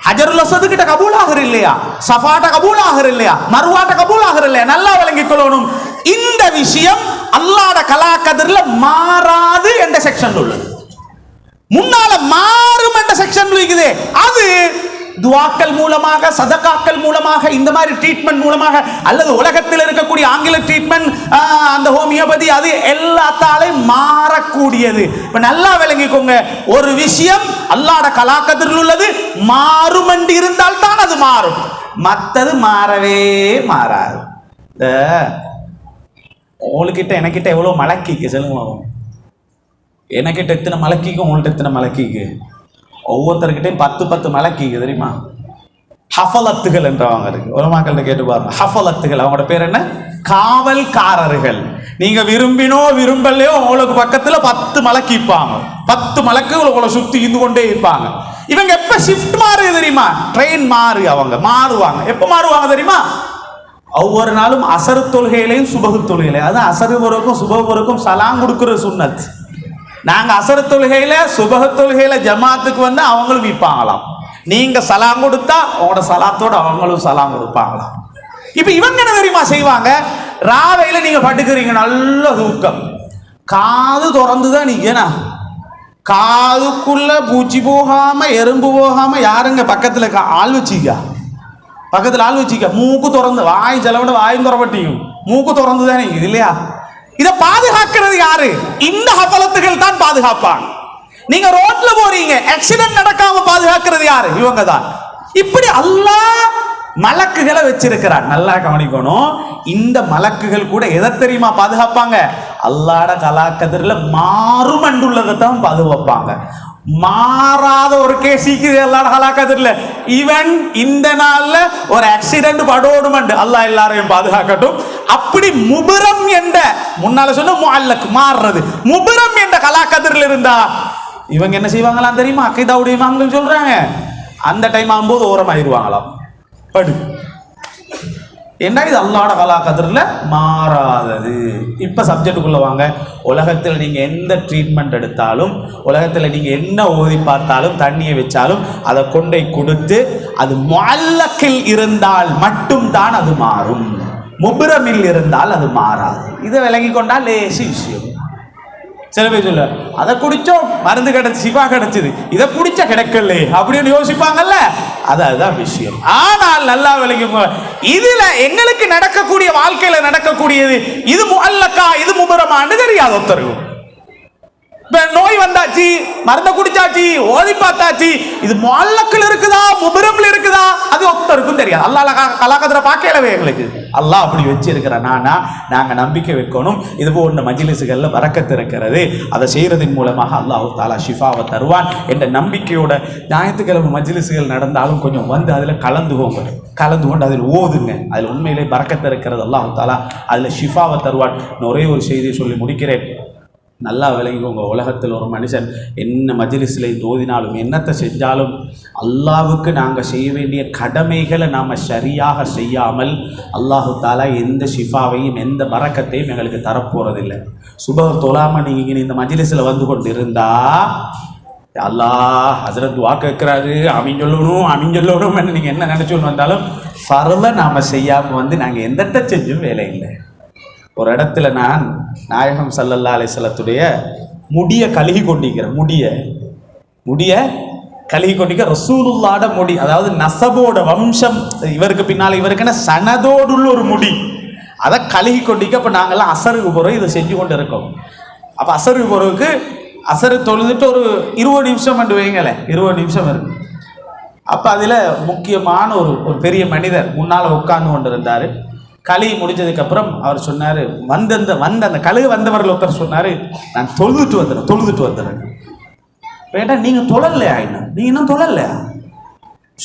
ஹஜருல் அஸ்வத் கிட்ட கபூல் ஆகுற இல்லையா? சஃபாட்ட கபூல் ஆகுற இல்லையா? மர்வாட்ட கபூல் ஆகுற இல்லையா? நல்லா விளங்கிக் கொள்ளணும். இந்த விஷயம் அல்லாஹ்வுடைய கலாக்கதிர்ல மாறாது என்ற செக்ஷன் உள்ளது. முன்னால மாறும் என்ற செக்ஷன் இருக்குது. அது துவாக்கள் மூலமாக, சதகாக்கள் மூலமாக, இந்த மாதிரி ட்ரீட்மெண்ட் மூலமாக, அல்லது உலகத்தில் இருக்கக்கூடிய ஆங்கில ட்ரீட்மெண்ட், அந்த ஹோமியோபதி, அது எல்லாத்தாலையும் மாறக்கூடியது. இப்ப நல்லா விளங்கிக்கோங்க, ஒரு விஷயம் அல்லாஹ்வுடைய கலாக்கதிரில் உள்ளது, மாறும் என்று இருந்தால் தான் அது மாறும், மற்றது மாறவே மாறாது. உங்ககிட்ட எனக்கிட்ட எவ்வளவு மலக்கிக்கு சொல்லுங்க. எனக்கிட்ட எத்தனை மலக்கிக்கு, உங்கள்கிட்ட எத்தனை மலக்கிக்கு? ஒவ்வொருத்தர்கிட்டையும் 10 மலக்கிக்கு தெரியுமா? ஹஃபலத்துகள் என்றவங்க இருக்கு. உலமாக்கள்கிட்ட கேட்டு பாருங்க. ஹஃபலத்துகள், அவங்களோட பேர் என்ன? காவல்காரர்கள். நீங்க விரும்பினோ விரும்பலையோ உங்களுக்கு பக்கத்துல 10 மலக்கு இருப்பாங்க. 10 மலக்குகள் உங்களை சுத்தி இருந்து கொண்டே இருப்பாங்க. இவங்க எப்ப ஷிஃப்ட் மாறுது தெரியுமா? ட்ரெயின் அவங்க மாறுவாங்க. எப்ப மாறுவாங்க தெரியுமா? ஒவ்வொரு நாளும் அசரு தொழுகையிலையும் சுபகு தொழுகையிலையும், அதான் அசரு பொருக்கும் சுபகு பொருக்கும் சலாம் கொடுக்குற சுன்னத். நாங்க அசரு தொழுகையில சுபக தொழுகையில ஜமாத்துக்கு வந்து அவங்களும் விற்பாங்களாம். நீங்க சலாம் கொடுத்தா உங்களோட சலாத்தோட அவங்களும் சலாம் கொடுப்பாங்களாம். இப்ப இவங்க என்ன தெரியுமா செய்வாங்க? ராவையில நீங்க பட்டுக்கிறீங்க, நல்ல தூக்கம், காது திறந்துதான் நீங்க, காதுக்குள்ள பூச்சி போகாம எறும்பு போகாம யாருங்க பக்கத்துல ஆள் வச்சிக்கா, பக்கத்துல ஆள் வச்சிக்க, மூக்கு திறந்து, வாய் செலவிட வாயும் திறப்பட்டியும், மூக்கு திறந்து தானே இல்லையா? இதை பாதுகாக்கிறது யாரு? இந்த ஹஃபலத்துகள் தான் பாதுகாப்பாங்க. நீங்க ரோட்ல போறீங்க, ஆக்சிடென்ட் நடக்காம பாதுகாக்கிறது யாரு? இவங்க தான். இப்படி அல்லாஹ் மலக்குகளை வச்சிருக்கிறார். நல்லா கவனிக்கணும். இந்த மலக்குகள் கூட எதை தெரியுமா பாதுகாப்பாங்க? அல்லாஹ்ட கலாக்கதிரில் மாறுமண்டுள்ளதான் பாதுகாப்பாங்க. மாறாத ஒரு கேசிக்கு அல்லாஹ்ட கலாக்கதிரில் ஈவன் இந்த நாள்ல ஒரு ஆக்சிடென்ட் படோடுமண்டு அல்லாஹ் எல்லாரையும் பாதுகாக்கட்டும். அப்படி முபரம் என்ற, முன்னால சொன்ன முஅல்லக் மாறுறது, முபரம் என்ற கலாக்கதிரில் இருந்தா இவங்க என்ன செய்வாங்களாம் தெரியுமா? அக்கீதாவுடைய இமாம்கள் சொல்றாங்க, அந்த டைம் ஆகும்போது ஓரமாயிருவாங்களாம். படு என்ன, இது அல்லாஹ்ட கலா கதிரில் மாறாதது. இப்போ சப்ஜெக்டுக்குள்ள வாங்க. உலகத்தில் நீங்கள் எந்த ட்ரீட்மெண்ட் எடுத்தாலும், உலகத்தில் நீங்கள் என்ன ஓதி பார்த்தாலும், தண்ணியை வச்சாலும் அதை கொண்டை கொடுத்து அது முஅல்லக்கில் இருந்தால் மட்டும்தான் அது மாறும், முபரமில் இருந்தால் அது மாறாது. இதை விளங்கி கொண்டால் லேசி விஷயம். சில பேர் சொல்ல, அதை குடிச்சோம் மருந்து கிடைச்சு சிவா கிடைச்சது, இதை குடிச்சா கிடைக்கல அப்படின்னு யோசிப்பாங்கல்ல, அதுதான் விஷயம். ஆனால் நல்லா விளங்கி, இதுல எங்களுக்கு நடக்கக்கூடிய வாழ்க்கையில நடக்கக்கூடியது இது முஅல்லக்கா இது முபரமான்னு தெரியாது ஒருத்தருக்கும். நோய் வந்தாச்சு, மருந்த குடிச்சாச்சு, ஓதி பார்த்தாச்சு, இது முஅல்லக்கில் இருக்குதா முபரம்ல இருக்குதா அது ஒருத்தருக்கும் தெரியாது. அல்லாஹ் கலாக்கதிர பார்க்கலவே எங்களுக்கு. அல்லாஹ் அப்படி வச்சு இருக்கிறனானா நாங்க நம்பிக்கை வைக்கணும். இது போன்ற மஜ்லிஸ்கள்ல பரக்கத்து இருக்கிறது, அதை செய்யறதின் மூலமாக அல்லாஹ் தஆலா ஷிஃபாவை தருவான் என்ற நம்பிக்கையோட ஞாயிற்றுக்கிழமை மஜ்லிஸ்கள் நடந்தாலும் கொஞ்சம் வந்து அதில் கலந்து கொண்டு அதில் ஓதுங்க. அதில் உண்மையிலே பரக்கத்து இருக்கிறது. அல்லாஹ் தஆலா அதில் ஷிஃபாவை தருவான். ஒரே ஒரு செய்தியை சொல்லி முடிக்கிறேன். நல்லா விளங்கிக்கோங்க. உலகத்தில் ஒரு மனுஷன் என்ன மஜ்லிஸில் ஓதினாலும் என்னத்தை செஞ்சாலும் அல்லாஹ்வுக்கு நாங்கள் செய்ய வேண்டிய கடமைகளை நாம் சரியாக செய்யாமல் அல்லாஹு தாலா எந்த ஷிஃபாவையும் எந்த பரக்கத்தையும் எங்களுக்கு தரப்போகிறதில்லை. சுபஹ் தொழாமல் நீங்கள் இந்த மஜ்லிஸில் வந்து கொண்டு இருந்தா அல்லாஹ் ஹஸரத் துஆ கேட்குறாரு, அமீன் சொல்லணும் நீங்கள் என்ன நினச்சோன்னு வந்தாலும் ஃபர்லை நாம் செய்யாமல் வந்து நாங்கள் எந்தத்தை செஞ்சும் வேலை இல்லை. ஒரு இடத்துல நான் நாயகம் ஸல்லல்லாஹு அலைஹி வஸல்லத்துடைய முடிய கழுகி கொண்டிருக்கிறேன். முடிய கழுகி கொண்டிருக்க ரசூலுல்லாஹ்ட முடி, அதாவது நசபோட வம்சம், இவருக்கு பின்னால் இவருக்குன்னு சனதோடுள்ள ஒரு முடி, அதை கழுகி கொண்டிருக்க. அப்போ நாங்கள்லாம் அசருக்கு போகிறோம், இதை செஞ்சு கொண்டு இருக்கோம். அப்போ அசருக்கு போகிறதுக்கு அசரு தொழுதுட்டு ஒரு 20 நிமிஷம் என்று வைங்களேன், 20 நிமிஷம் இருக்கு. அப்போ அதில் முக்கியமான ஒரு பெரிய மனிதர் முன்னால் உட்கார்ந்து கொண்டு இருந்தார். களி முடிஞ்சதுக்கப்புறம் அவர் சொன்னார், அந்த கழுகு வந்தவர்கள் ஒருத்தர் சொன்னார், நான் தொழுதுட்டு வந்துடுறேன். வேண்டாம், நீங்கள் தொழலையா? நீங்கள் இன்னும் தொழலையா?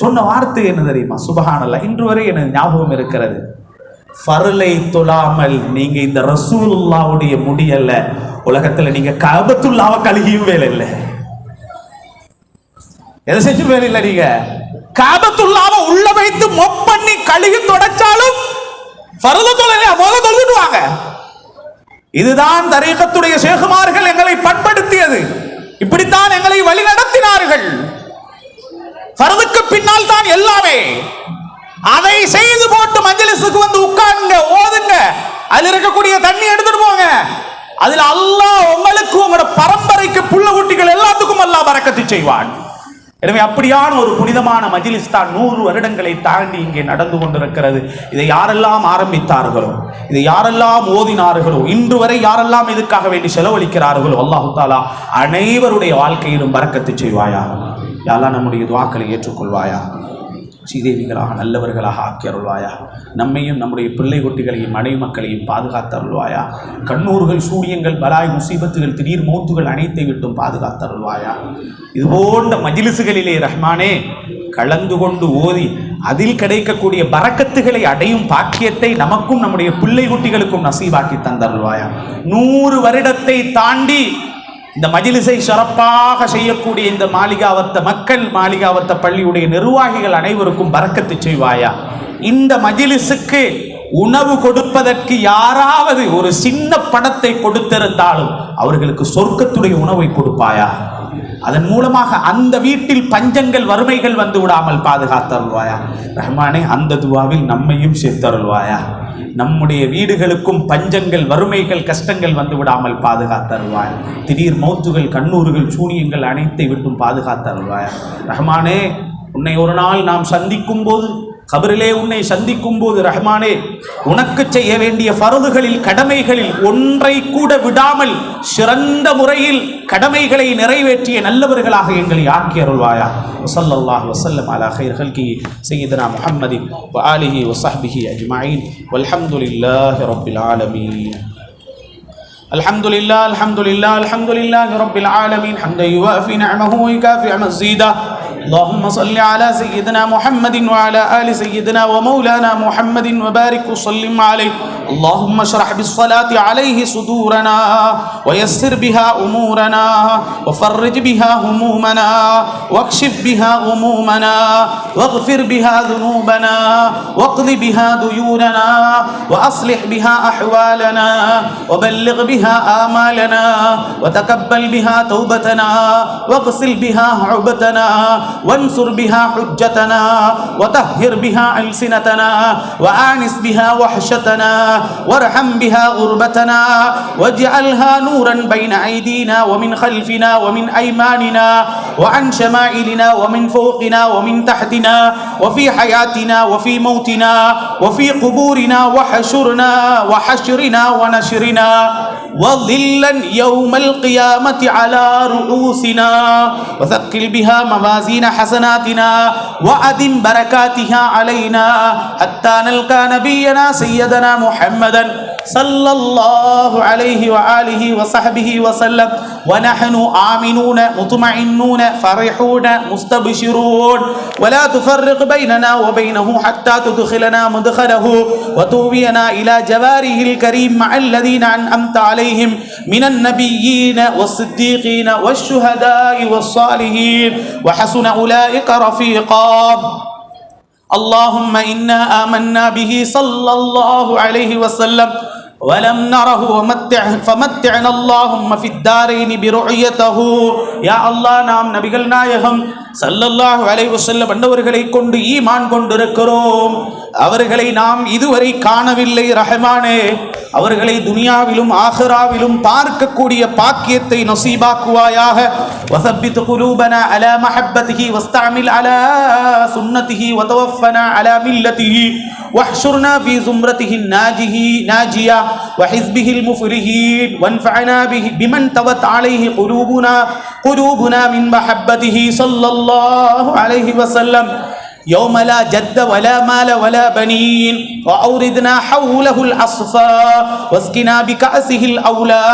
சொன்ன வார்த்தை என்ன தெரியுமா? சுபஹானல்லாஹ், இன்று வரை எனக்கு ஞாபகம் இருக்கிறது. ஃபர்லை தொழாமல் நீங்கள் இந்த ரசூலுல்லாவுடைய முடியல்ல, உலகத்தில் நீங்கள் கஅபத்துல்லாவை கழுகியும் வேலை இல்லை, எதை செஞ்சு வேலை இல்லை. நீங்கள் கஅபத்துல்லாவை உள்ள வைத்து மொப் பண்ணி கழுகி தொடச்சாலும் ஃபர்து தொழலையா? முதல்ல தொழுதுட்டு வாங்க. இதுதான் தரீகத்துடைய ஷேகுமார்கள் எங்களை பண்படுத்தியது, இப்படித்தான் எங்களை வழி நடத்தினார்கள். ஃபர்துக்கு பின்னால் தான் எல்லாமே. அதை செய்து போட்டு மஜ்லிஸுக்கு வந்து உட்காருங்க, ஓதுங்க, அதில் இருக்கக்கூடிய தண்ணி எடுத்துட்டு போங்க. அதில் அல்லாஹ் உங்களுக்கு உங்களோட பரம்பரைக்கு புள்ள குட்டிகள் எல்லாத்துக்கும் அல்லாஹ் பரக்கத்து செய்வான். எனவே அப்படியான ஒரு புனிதமான மஜ்லிஸ் தான் 100 வருடங்களை தாண்டி இங்கே நடந்து கொண்டிருக்கிறது. இதை யாரெல்லாம் ஆரம்பித்தார்களோ, இதை யாரெல்லாம் ஓதினார்களோ, இன்று வரை யாரெல்லாம் இதுக்காக வேண்டி செலவழிக்கிறார்களோ, அல்லாஹ் தஆலா அனைவருடைய வாழ்க்கையிலும் பரக்கத்து செய்வாயா. யா அல்லாஹ் நம்முடைய துஆக்களை ஏற்றுக்கொள்வாயா. சீதேவிகளாக நல்லவர்களாக ஆக்கி அருள்வாயா. நம்மையும் நம்முடைய பிள்ளை குட்டிகளையும் மனைவி மக்களையும் பாதுகாத்து அருள்வாயா. கண்ணூர்கள், சூரியங்கள், பலாய், முசீபத்துகள், திடீர் மௌத்துகள் அனைத்தை விட்டும் பாதுகாத்து அருள்வாயா. இது போன்ற மஜ்லிஸுகளிலே ரஹ்மானே கலந்து கொண்டு ஓதி அதில் கிடைக்கக்கூடிய பரக்கத்துகளை அடையும் பாக்கியத்தை நமக்கும் நம்முடைய பிள்ளை குட்டிகளுக்கும் நசீபாக்கி தந்தருள்வாயா. 100 வருடத்தை தாண்டி இந்த மஜ்லிஸை சிறப்பாக செய்யக்கூடிய இந்த மாளிகாவத்த மக்கள், மாளிகாவத்த பள்ளியுடைய நிர்வாகிகள் அனைவருக்கும் பரக்கத்து செய்வாயா. இந்த மஜ்லிஸுக்கு உணவு கொடுப்பதற்கு யாராவது ஒரு சின்ன பணத்தை கொடுத்திருந்தாலும் அவர்களுக்கு சொர்க்கத்துடைய உணவை கொடுப்பாயா. அதன் மூலமாக அந்த வீட்டில் பஞ்சங்கள், வறுமைகள் வந்து விடாமல் பாதுகாத்தருள்வாயா. ரஹ்மானே, அந்த துவாவில் நம்மையும் சேர்த்தருள்வாயா. நம்முடைய வீடுகளுக்கும் பஞ்சங்கள், வறுமைகள், கஷ்டங்கள் வந்து விடாமல் பாதுகாத்தருள்வாயா. திடீர் மௌத்துகள், கண்ணூர்கள், சூனியங்கள் அனைத்தை விட்டும் பாதுகாத்தருள்வாயா. ரஹ்மானே, உன்னை ஒரு நாள் நாம் சந்திக்கும் போது, கபரிலே உன்னை சந்திக்கும் போது ரஹ்மானே, உனக்கு செய்ய வேண்டிய ஃபர்துகளில், கடமைகளில் ஒன்றை கூட விடாமல் சிறந்த முறையில் கடமைகளை நிறைவேற்றிய நல்லவர்களாக எங்களை ஆக்கி அருள்வாயா. ஸல்லல்லாஹு வஸல்லம் அலா கைர் ஹல்கி சய்யிதுனா முஹம்மதின் வ ஆலிஹி வ ஸஹ்பிஹி அஜ்மஈன் வல்ஹம்துலில்லாஹி ரப்பில் ஆலமீன். அல்ஹம்துலில்லாஹ் அல்ஹம்துலில்லாஹ் அல்ஹம்துலில்லாஹி ரப்பில் ஆலமீன் ஹம்தன் யுவாஃபி நிஅமஹு வ யுகாஃபி மஸீதா. اللهم صل على سيدنا محمد وعلى آل سيدنا ومولانا محمد وبارك وسلم عليه. اللهم اشرح بالصلاة عليه صدورنا ويسر بها أمورنا وفرج بها همومنا واكشف بها غمومنا واغفر بها ذنوبنا واقض بها ديوننا وأصلح بها أحوالنا وبلغ بها آمالنا وتقبل بها توبتنا واغسل بها عبتنا وانصر بها حجتنا وطهر بها ألسنتنا وآنس بها وحشتنا وارحم بها غربتنا واجعلها نورا بين أيدينا ومن خلفنا ومن أيماننا وعن شمائلنا ومن فوقنا ومن تحتنا وفي حياتنا وفي موتنا وفي قبورنا وحشرنا ونشرنا وظلا يوم القيامة على رؤوسنا وثقل بها موازين حسناتنا وأدم بركاتها علينا حتى نلقى نبينا سيدنا محمدا صلى الله عليه وآله وصحبه وسلم ونحن آمنون مطمئنون فرحون مستبشرون ولا تفرق بيننا وبينه حتى تدخلنا مدخله وتوبينا إلى جواره الكريم مع الذين أنعمت عليهم من النبيين والصديقين والشهداء والصالحين وحسن أولئك رفيقا. اللهم إنا آمنا به صلى الله عليه وسلم ولم نره فمتعنا اللهم في الدارين برؤيته. يا الله, நாம் நபிகள் நாயகம் ஸல்லல்லாஹு அலைஹி வஸல்லம் அன்னவர்களை கொண்டு ஈமான் கொண்டிருக்கிறோம். அவர்களை நாம் இதுவரை காணவில்லை. ரஹ்மானே, அவர்களை துனியாவிலும் ஆகிராவிலும் பார்க்கக்கூடிய பாக்கியத்தை நசீபாக்குவாயாக. வஸப்பித் குலூபனா அலா மஹப்பத்திஹி வஸ்தஅமில் அலா சுன்னத்திஹி வதவஃபனா அலா மில்லத்திஹி வஹ்ஷுர்னா ஃபீ ஸும்ரத்திஹி நாஜியா வஹிஸ்பிஹில் முஃப்லிஹீன் வன்ஃபஅனா பிமன் தவத் அலைஹி குலூபுனா மின் மஹப்பத்திஹி ஸல்லல்லாஹு அலைஹி வஸல்லம். يوم لا جد ولا مال ولا بنين وأوردنا حوله الأصفى واسقنا بكأسه الأولى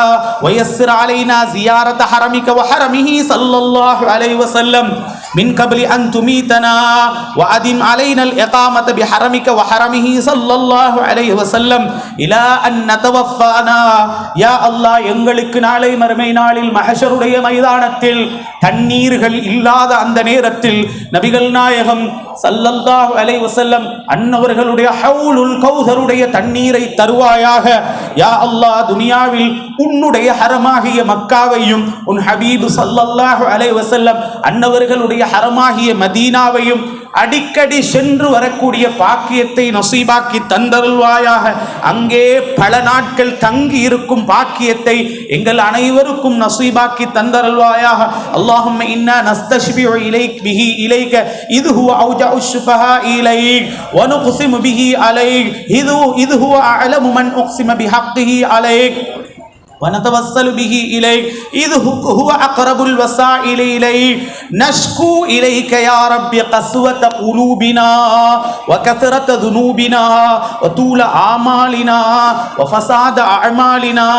ويسر علينا زيارة حرمك وحرمه صلى الله عليه وسلم من قبل أن تميتنا وأدم علينا الإقامة بحرمك وحرمه صلى الله عليه وسلم إلى أن نتوفانا. يا الله, எங்களுக்கு நாளை மறுமை நாளில் மஹ்ஷருடைய மைதானத்தில் தண்ணீர்கள் இல்லாத அந்த நேரத்தில் நபிகள் நாயகம் ஸல்லல்லாஹு அலைஹி வஸல்லம் அன்னவர்களுடைய ஹவுலுல் கௌஸருடைய தண்ணீரை தருவாயாக. யா அல்லாஹ், துனியாவில் உன்னுடைய ஹரமாகிய மக்காவையும் உன் ஹபீப் ஸல்லல்லாஹு அலைஹி வஸல்லம் அன்னவர்களுடைய ஹரமாகிய மதீனாவையும் அடிக்கடி சென்று வரக்கூடிய பாக்கியத்தை நசீபாக்கி தந்தருள்வாயாக. அங்கே பல நாட்கள் தங்கி இருக்கும் பாக்கியத்தை எங்கள் அனைவருக்கும் நசீபாக்கி தந்தருள்வாயாக. அல்லாஹும்ம இன்னா நஸ்தஷ்பிஉ இலைக் பிஹி இலைக இது ஹுவ அவ்ஜஉ ஷுஃபஹா இலைக் வ நுக்ஸிமு பிஹி அலைக் இது ஹுவ அஅலமு மன் உக்ஸிம பிஹக்கிஹி அலைக் ونتوسل به إليك إذ هو أقرب الوسائل إليك نشكو إليك يا رب قسوة قلوبنا وكثرة ذنوبنا وطول أعمالنا وفساد أعمالنا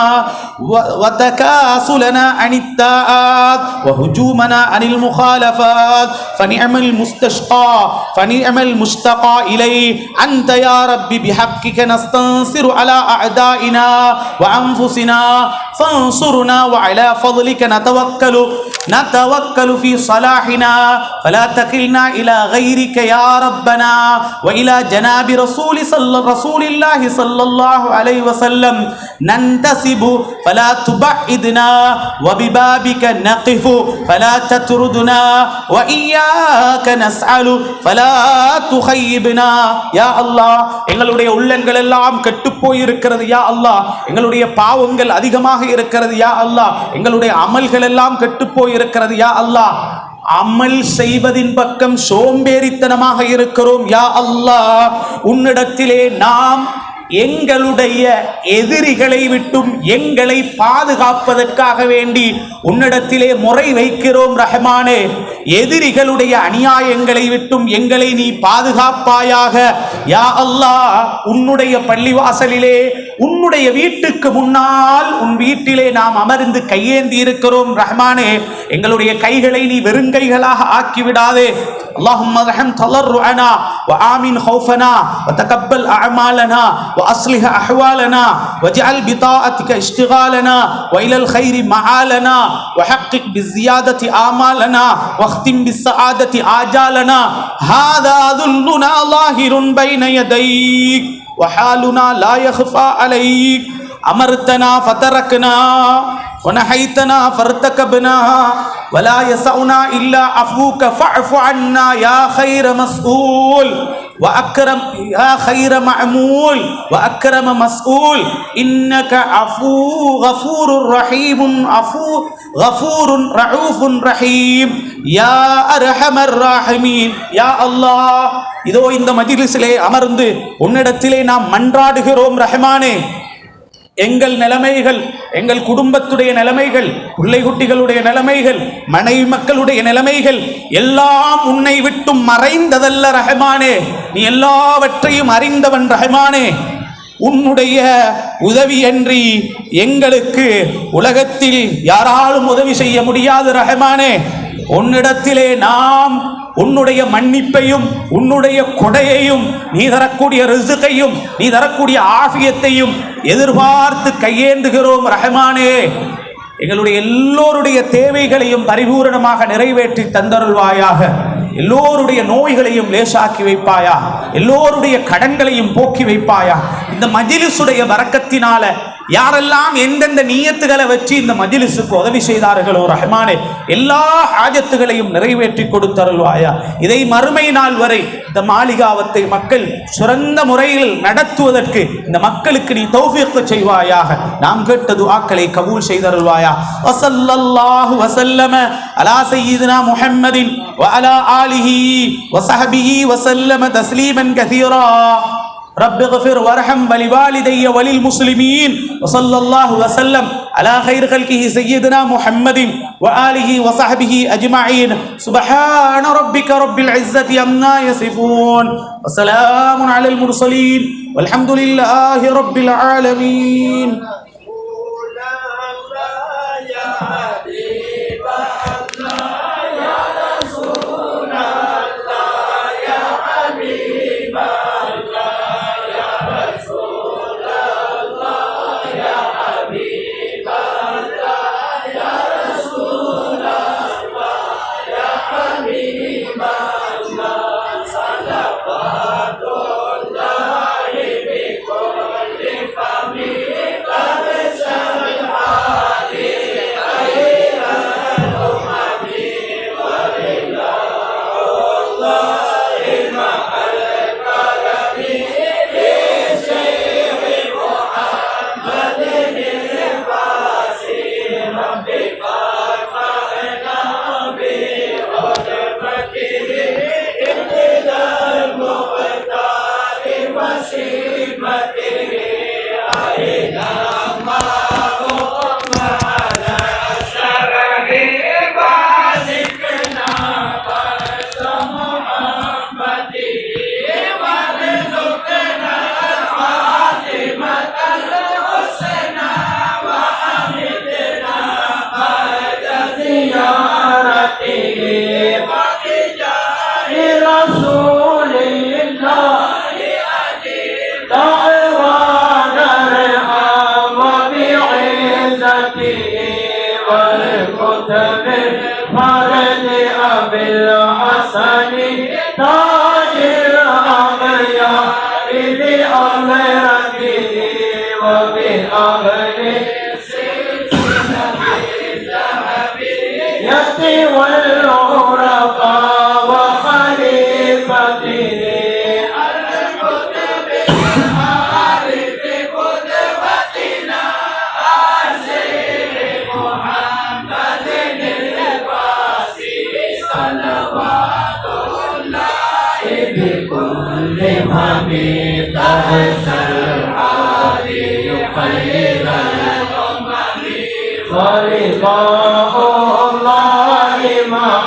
وتكاسلنا عن الطاعات وهجومنا عن المخالفات فنعم المستشقى فنعم المشتقى إليه أنت يا رب بحقك نستنصر على أعدائنا وأنفسنا فانصرنا وعلى فضلك نتوكل في صلاحنا فلا تكلنا إلى غيرك يا ربنا وإلى جناب رسول الله صلى الله عليه وسلم ننتسب فلا تبعدنا وببابك نقف فلا تطردنا وإياك نسأل فلا تخيبنا يا الله எங்களுடைய உள்ளங்கள் எல்லாம் கெட்டுப் போய் இருக்கிறது யா அல்லாஹ் எங்களுடைய பாவங்கள் அதிகமாக இருக்கிறது யா அல்லாஹ் எங்களுடைய அமல்கள் எல்லாம் கெட்டுப் போய் இருக்கிறது யா அல்லாஹ் அமல் செய்வதின் பக்கம் சோம்பேறித்தனமாக இருக்கிறோம் யா அல்லாஹ் உன்னிடத்திலே நாம் எங்களுடைய எதிரிகளை விட்டும் எங்களை பாதுகாப்பதற்காக வேண்டி உன்னிடத்திலே முறை வைக்கிறோம் ரஹ்மானே எதிரிகளுடைய அநியாயங்களை விட்டும் எங்களை நீ பாதுகாப்பாயாக யா அல்லாஹ் உன்னுடைய பள்ளிவாசலிலே உன்னுடைய வீட்டுக்கு முன்னால் உன் வீட்டிலே நாம் அமர்ந்து கையேந்தி இருக்கிறோம் ரஹ்மானே எங்களுடைய கைகளை நீ வெறுங்கைகளாக ஆக்கிவிடாதே اللهم ارحم تضرعنا وآمن خوفنا وتقبل أعمالنا وأصلح أحوالنا واجعل بطاعتك اشتغالنا وإلى الخير معالنا وحقق بالزيادة آمالنا واختم بالسعادة آجالنا هذا ذلنا ظاهر بين يديك وحالنا لا يخفى عليك أمرتنا فتركنا ونحيتنا فارتكبنا ولا يسعنا إلا عفوك فاعف عنا يا خير مسؤول وأكرم يا خير معمول وأكرم مسؤول إنك عفو غفور رحيم عفو غفور رعوف رحيم يا أرحم الراحمين يا الله இதோ இந்த மஜ்லிஸிலே அமர்ந்து உன்னிடத்திலே நாம் மன்றாடுகிறோம் ரஹ்மானே எங்கள் நிலைமைகள் எங்கள் குடும்பத்துடைய நிலைமைகள் பிள்ளை குட்டிகளுடைய நிலைமைகள் மனைவி மக்களுடைய நிலைமைகள் எல்லாம் உன்னை விட்டும் மறைந்ததல்ல ரஹ்மானே நீ எல்லாவற்றையும் அறிந்தவன் ரஹ்மானே உன்னுடைய உதவியன்றி எங்களுக்கு உலகத்தில் யாராலும் உதவி செய்ய முடியாது ரஹ்மானே உன்னிடத்திலே நாம் உன்னுடைய மன்னிப்பையும் உன்னுடைய கொடையையும் நீ தரக்கூடிய ரிஸ்கையும் நீ தரக்கூடிய ஆஃபியத்தையும் எதிர்பார்த்து கையேந்துகிறோம் ரஹ்மானே எங்களுடைய எல்லோருடைய தேவைகளையும் பரிபூரணமாக நிறைவேற்றி தந்தருள்வாயாக எல்லோருடைய நோய்களையும் லேசாக்கி வைப்பாயா எல்லோருடைய கடன்களையும் போக்கி வைப்பாயா இந்த மஜ்லிஸுடைய பரக்கத்தினால யாரெல்லாம் எந்தெந்த நியத்துகளை வச்சு இந்த மஜ்லிஸுக்கு உதவி செய்தார்களோ ரஹ்மானே எல்லா ஹாஜத்துகளையும் நிறைவேற்றி கொடுத்தருள்வாயா இதை மறுமை நாள் வரை இந்த மாளிகாவத்தை மக்கள் சிறந்த முறையில் நடத்துவதற்கு இந்த மக்களுக்கு நீ தௌஃபீக் செய்வாயாக நாம் கேட்ட துஆக்களை கபூல் செய்தருள்வாயா வஸல்லல்லாஹு வஸல்லம அலா சய்யிதினா முஹம்மதின் வஅலா ஆலிஹி வஸஹ்பிஹி வஸல்லம தஸ்லீமன் கஸீரா رب اغفر وارحم ولوالدي وللمسلمين وصلى الله وسلم على خير خلقه سيدنا محمد وآله وصحبه أجمعين سبحان ربك رب العزة عما يصفون وسلام على المرسلين والحمد لله رب العالمين Mati, mati, ayat nama دعوان الرحام وبعزته والكتب فرد أبي الحسن تاج الأغيار بأمرته وبأهل يأتي والعرفاء وخليفته الكتب العارف قدوتنا الشيخ محمد الفاسي صلوات الله بكل حميد تهسل العالي خير الأمم ورضاه الله مع